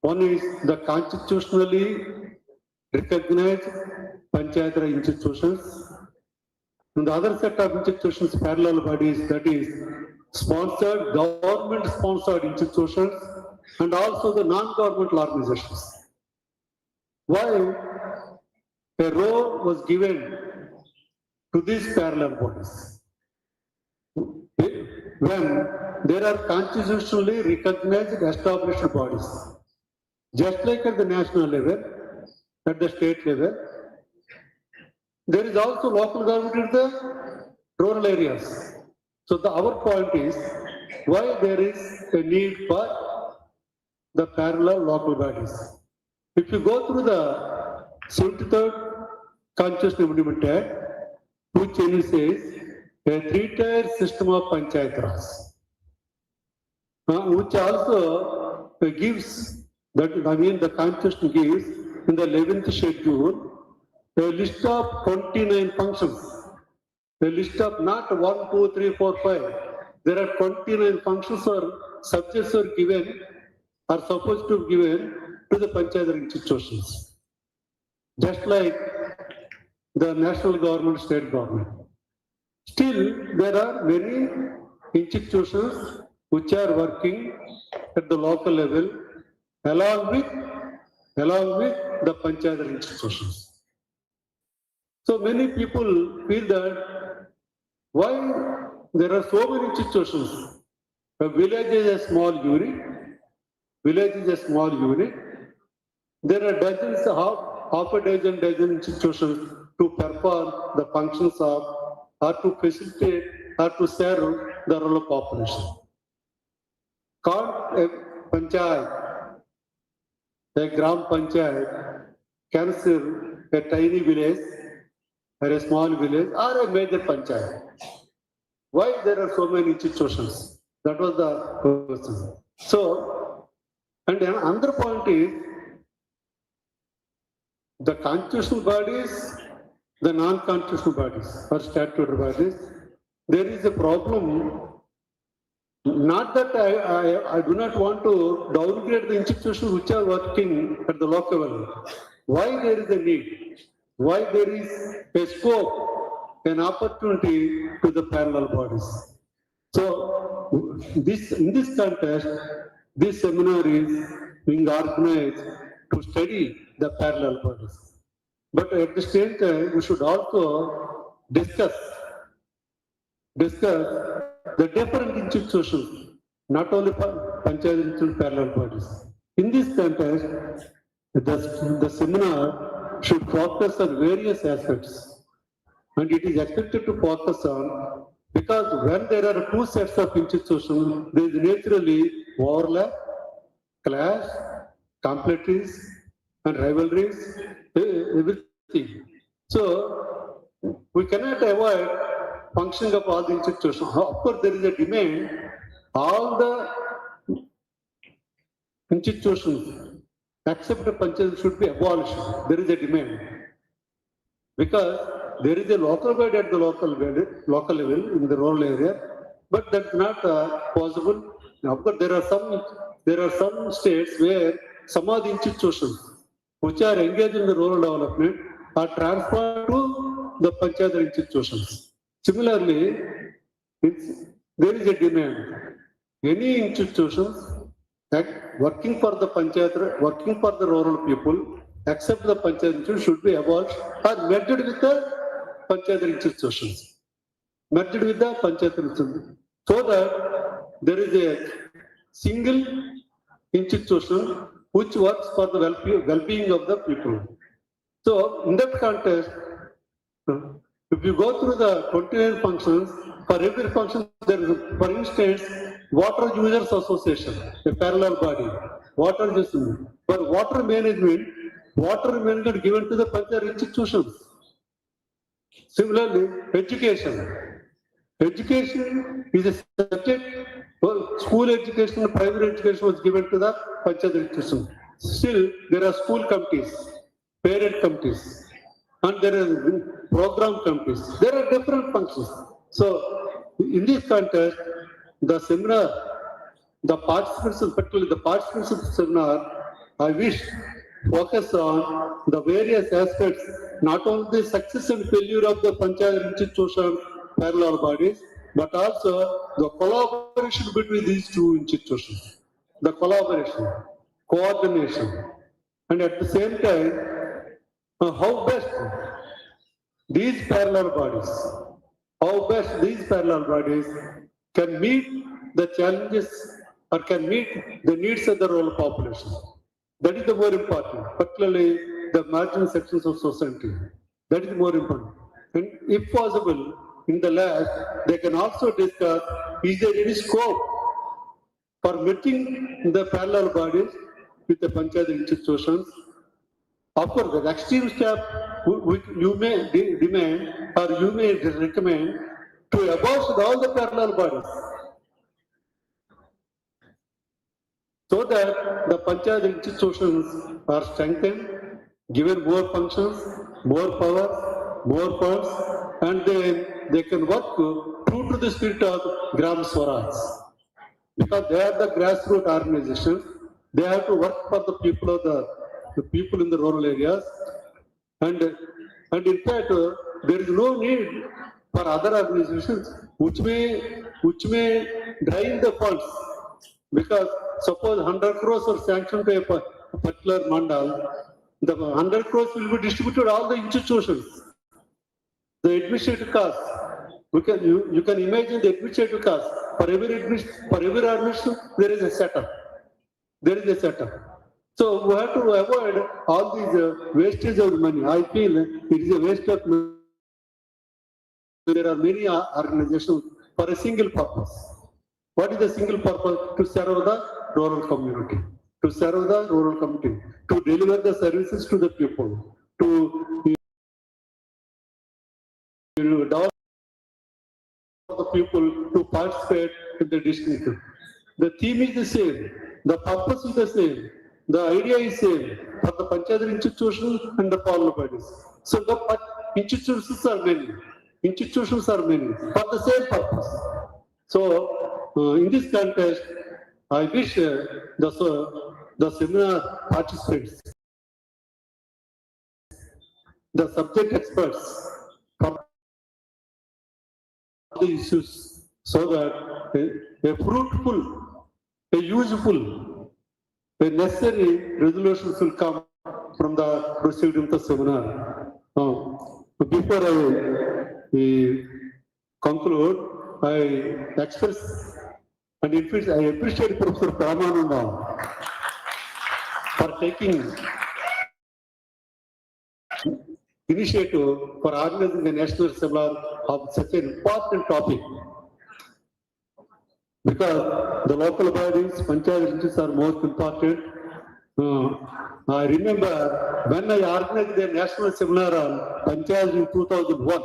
One is the constitutionally recognized Panchayat Raj institutions, and the other set of institutions, parallel bodies, that is sponsored, government-sponsored institutions, and also the non-governmental organizations. Why a role was given to these parallel bodies? When there are constitutionally recognized established bodies, just like at the national level, at the state level, there is also local government in the rural areas. So our point is why there is a need for the parallel local bodies. If you go through the 73rd Constitutional Amendment Act, which says a three-tier system of Panchayat Raj, which also gives, the Constitution gives in the 11th schedule a list of 29 functions, a list of not 1, 2, 3, 4, 5. There are 29 functions or subjects are given, are supposed to be given to the Panchayat institutions. Just like the national government, state government. Still, there are many institutions which are working at the local level along with the Panchayat institutions. So many people feel that why there are so many institutions. A village is a small unit. Village is a small unit. There are dozens, half a dozen institutions to perform the functions of, or to facilitate, or to serve the rural population. Can't a panchayat, a gram panchayat, can serve a tiny village, or a small village, or a major panchayat? Why there are so many institutions? That was the question. So, and another point is, the constitutional bodies, the non-constitutional bodies, or statutory bodies, there is a problem. Not that I do not want to downgrade the institutions which are working at the local level. Why there is a need? Why there is a scope, an opportunity to the parallel bodies? So, in this context, this seminar is being organized to study the parallel bodies. But at the same time, we should also discuss the different institutions, not only Panchayat institutions, parallel bodies. In this context, the seminar should focus on various aspects, and it is expected to focus on, because when there are two sets of institutions, there is naturally overlap, clash, complexities, and rivalries, everything. So, we cannot avoid functioning of all the institutions. Of course, there is a demand, all the institutions except the Panchayat should be abolished. There is a demand. Because there is a local body at the local level in the rural area, but that's not possible. Of course, there are some states where some of the institutions which are engaged in the rural development are transferred to the Panchayat institutions. Similarly, there is a demand. Any institutions working for the Panchayat, working for the rural people, except the Panchayat institutions should be abolished or merged with the Panchayat institutions. Merged with the Panchayat institutions. So that there is a single institution which works for the well-being of the people. So, in that context, if you go through the 29 functions, for every function there is, for instance, Water Users Association, a parallel body. Water users. For water management given to the Panchayat institutions. Similarly, education. Education is a subject. Well, school education and private education was given to the Panchayat institution. Still, there are school committees, parent committees, and there are program committees. There are different functions. So, in this context, the seminar, the participants, particularly the participants of the seminar, I wish focus on the various aspects, not only the success and failure of the panchayat institution parallel bodies, but also the collaboration between these two institutions. The collaboration, coordination, and at the same time, how best these parallel bodies can meet the challenges or can meet the needs of the rural population. That is the more important, particularly the marginal sections of society. That is more important. And if possible, in the lab, they can also discuss, is there any scope for meeting the parallel bodies with the panchayat institutions? Of course, the extreme step you may demand or you may recommend to abolish all the parallel bodies, so that the panchayat institutions are strengthened, given more functions, more powers, more funds, and then they can work true to the spirit of Gram Swaraj. Because they are the grassroots organizations, they have to work for the people of the people in the rural areas, and in fact there is no need for other organizations which may drive the funds, because suppose 100 crores are sanctioned to a particular mandal, the 100 crores will be distributed to all the institutions. The administrative cost, you can imagine the administrative cost for every administration there is a setup. So we have to avoid all these wastage of money. I feel it is a waste of money. There are many organizations for a single purpose. What is the single purpose? To serve the rural community. To deliver the services to the people. To develop the people to participate in the district. The theme is the same. The purpose is the same. The idea is same for the panchayat institutions and the parallel bodies. So the institutions are many for the same purpose. So in this context, I wish the seminar participants, the subject experts from the issues, so that a fruitful, a useful, a necessary resolutions will come from the proceeding of the seminar. Before I conclude, I express and in fact I appreciate Professor Paramananda for taking initiative for organizing a national seminar of such an important topic. Because the local bodies, panchayat institutions are most important. I remember when I organized the national seminar on panchayat in 2001.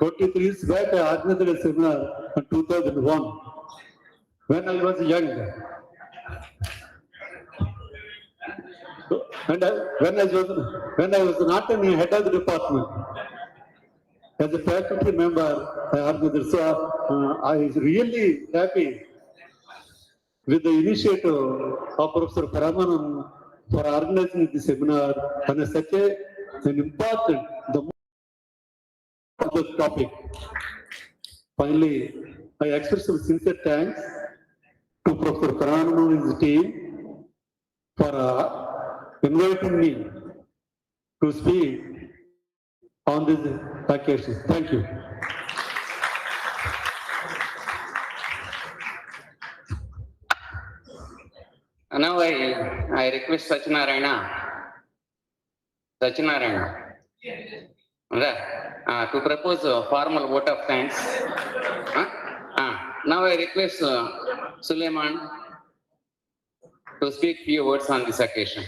23 years back, I organized a seminar in 2001 when I was young. And when I was not in the head of the department, as a faculty member, I organized. So I was really happy with the initiative of Professor Paramanand for organizing the seminar on such an important, the topic. Finally, I express some sincere thanks to Professor Paramanand and his team for inviting me to speak on this occasion. Thank you. Now I request Sachinarayana to propose a formal vote of thanks. Now I request Suleiman to speak few words on this occasion.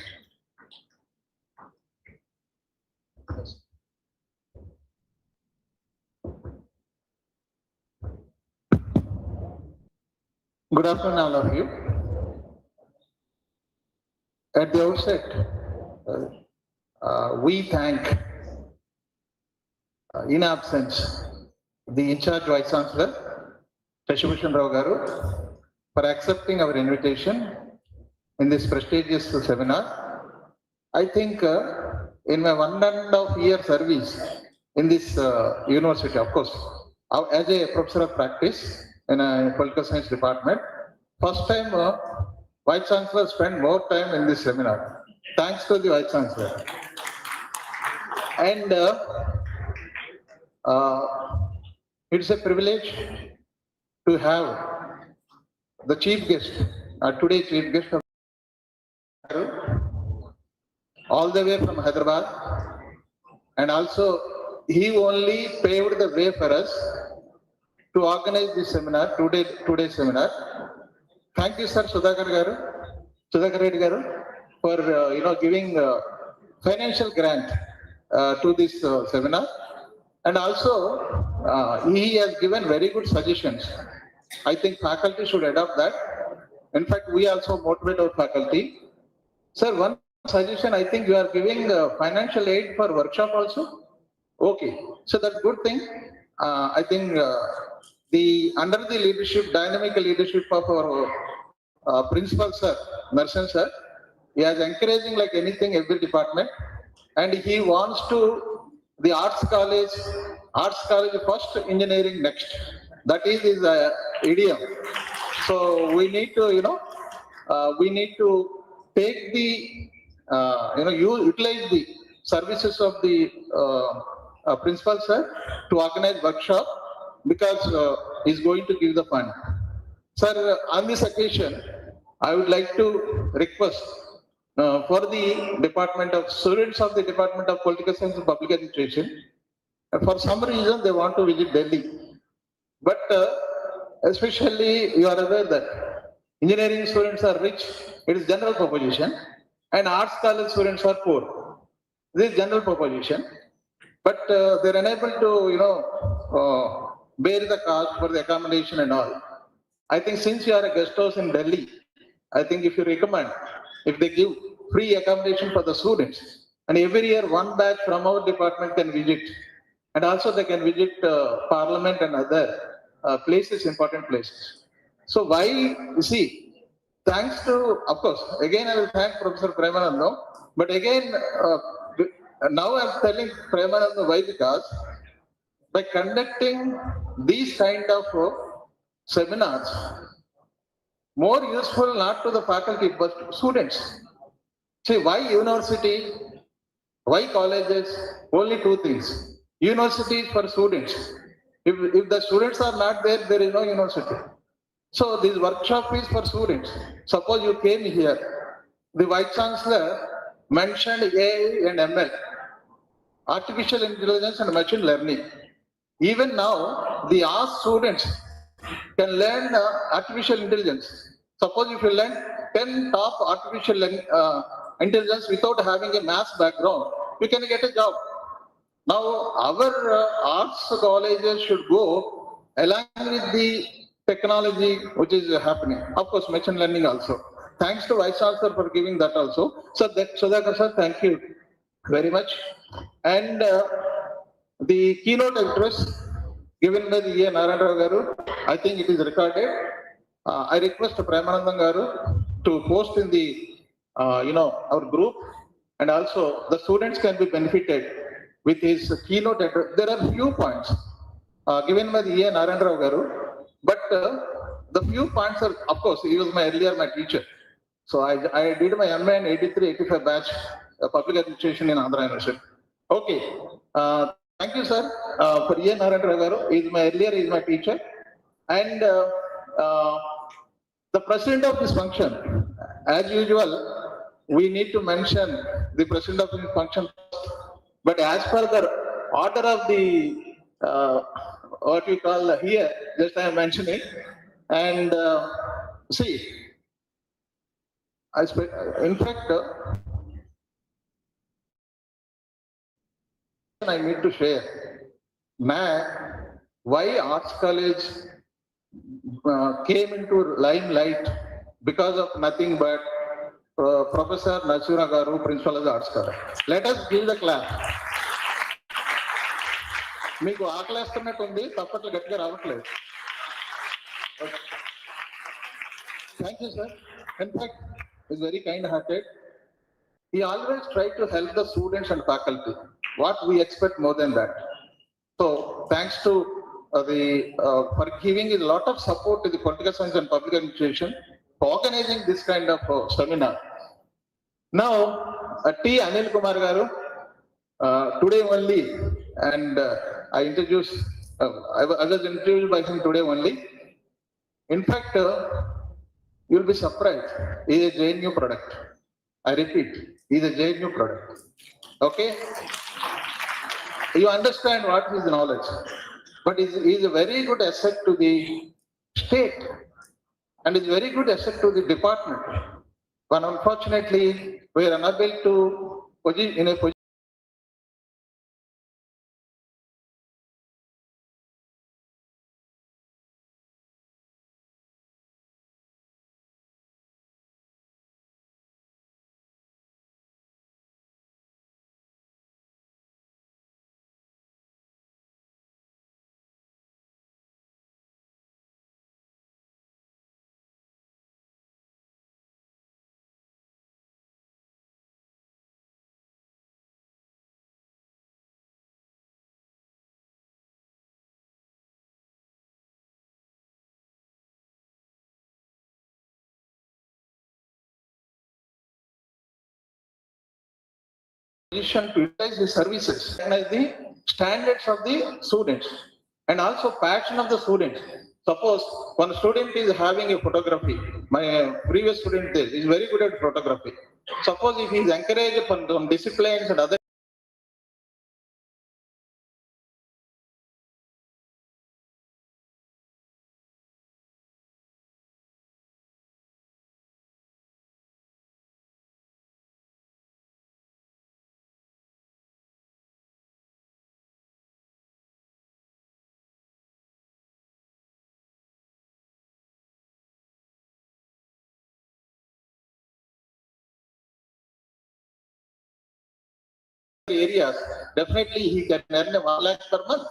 Good afternoon, all of you. At the outset, we thank, in absence, the in-charge Vice Chancellor, Shashibhushan Rao Garu, for accepting our invitation in this prestigious seminar I think in my 1.5 year service in this university, of course, as a professor of practice in a political science department, first time Vice Chancellor spent more time in this seminar. Thanks to the Vice Chancellor. And it's a privilege to have the chief guest, today's chief guest, all the way from Hyderabad, and also he only paved the way for us to organize this seminar, today's seminar. Thank you, sir, Sudhakar Reddy Garu, for giving financial grant to this seminar, and also he has given very good suggestions. I think faculty should adopt that. In fact, we also motivate our faculty. Sir, one suggestion, I think you are giving financial aid for workshop also. Okay, so that's good thing. I think under the leadership, dynamic leadership of our principal sir, Merson sir, he is encouraging like anything every department, and he wants to the arts college first, engineering next. That is his idiom. So we need to take the utilize the services of the principal sir to organize workshop, because he's going to give the fund. Sir, on this occasion, I would like to request for the Department of Students of the Department of Political Science and Public Administration, for some reason they want to visit Delhi. But especially you are aware that engineering students are rich, it is general proposition, and arts college students are poor. This is general proposition. But they're unable to, bear the cost for the accommodation and all. I think since you are a guest house in Delhi, I think if you recommend, if they give free accommodation for the students, and every year one batch from our department can visit, and also they can visit Parliament and other places, important places. So why, you see, thanks to, of course, again I will thank Professor Premanandam, but again, now I am telling Premanandam why, because by conducting these kind of seminars, more useful not to the faculty but to students. See, why university, why colleges? Only two things. University is for students. If the students are not there, there is no university. So this workshop is for students. Suppose you came here, the Vice Chancellor mentioned AI and ML, artificial intelligence and machine learning. Even now, the asked students can learn artificial intelligence. Suppose if you learn 10 top artificial intelligence without having a maths background, you can get a job. Now, our arts colleges should go along with the technology which is happening. Of course, machine learning also. Thanks to Vice Chancellor for giving that also. So, Sudhakar sir, thank you very much. And the keynote address given by the E. Narayana Rao Garu, I think it is recorded. I request Premanandam Garu to post in the, our group, and also the students can be benefited with his keynote address. There are few points given by the E. Narayana Rao Garu, but the few points are, of course, he was my teacher. So I did my MA in 83-85 batch, public administration in Andhra University. Okay. Thank you, sir, for E. Narayana Rao Garu. He is my teacher. And the president of this function, as usual, we need to mention the president of this function. But as per the order of the, what we call here, just I am mentioning. And see, in fact, I need to share why Arts College came into limelight because of nothing but Professor Nasura Garu, Principal of the Arts College. Let us give the clap. మీకు ఆకలేస్తున్నట్టు ఉంది, తప్పట్లు గట్టిగా రావట్లేదు. Thank you, sir. In fact, it's very kind-hearted. he always tried to help the students and faculty. What we expect more than that. So thanks to for giving a lot of support to the political science and public administration for organizing this kind of seminar. Now, T. Anil Kumar Garu, today only, and I introduced, I was introduced by him today only. In fact, you'll be surprised. He is a JNU product. I repeat, he is a JNU product. Okay? You understand what his knowledge, but he is a very good asset to the state and is very good asset to the department. But unfortunately, we are unable to position in a position. To utilize the services, recognize the standards of the students and also passion of the students. Suppose one student is having a photography, my previous student there is very good at photography. Suppose if he is encouraged from some disciplines and other areas, definitely he can earn 1 lakh per month.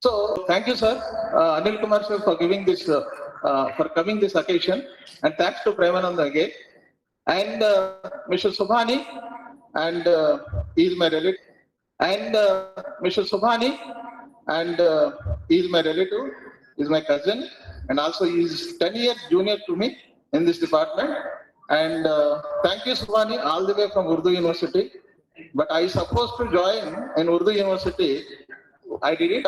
So thank you, sir, Anil Kumar sir, for giving this, for coming this occasion, and thanks to Premanand again, and Mr. Subhani, and he is my relative, and Mr. Subhani, and he is my relative, he is my cousin, and also he is 10 years junior to me in this department. And thank you, Subhani, all the way from Urdu University. But I supposed to join in Urdu University. I did it.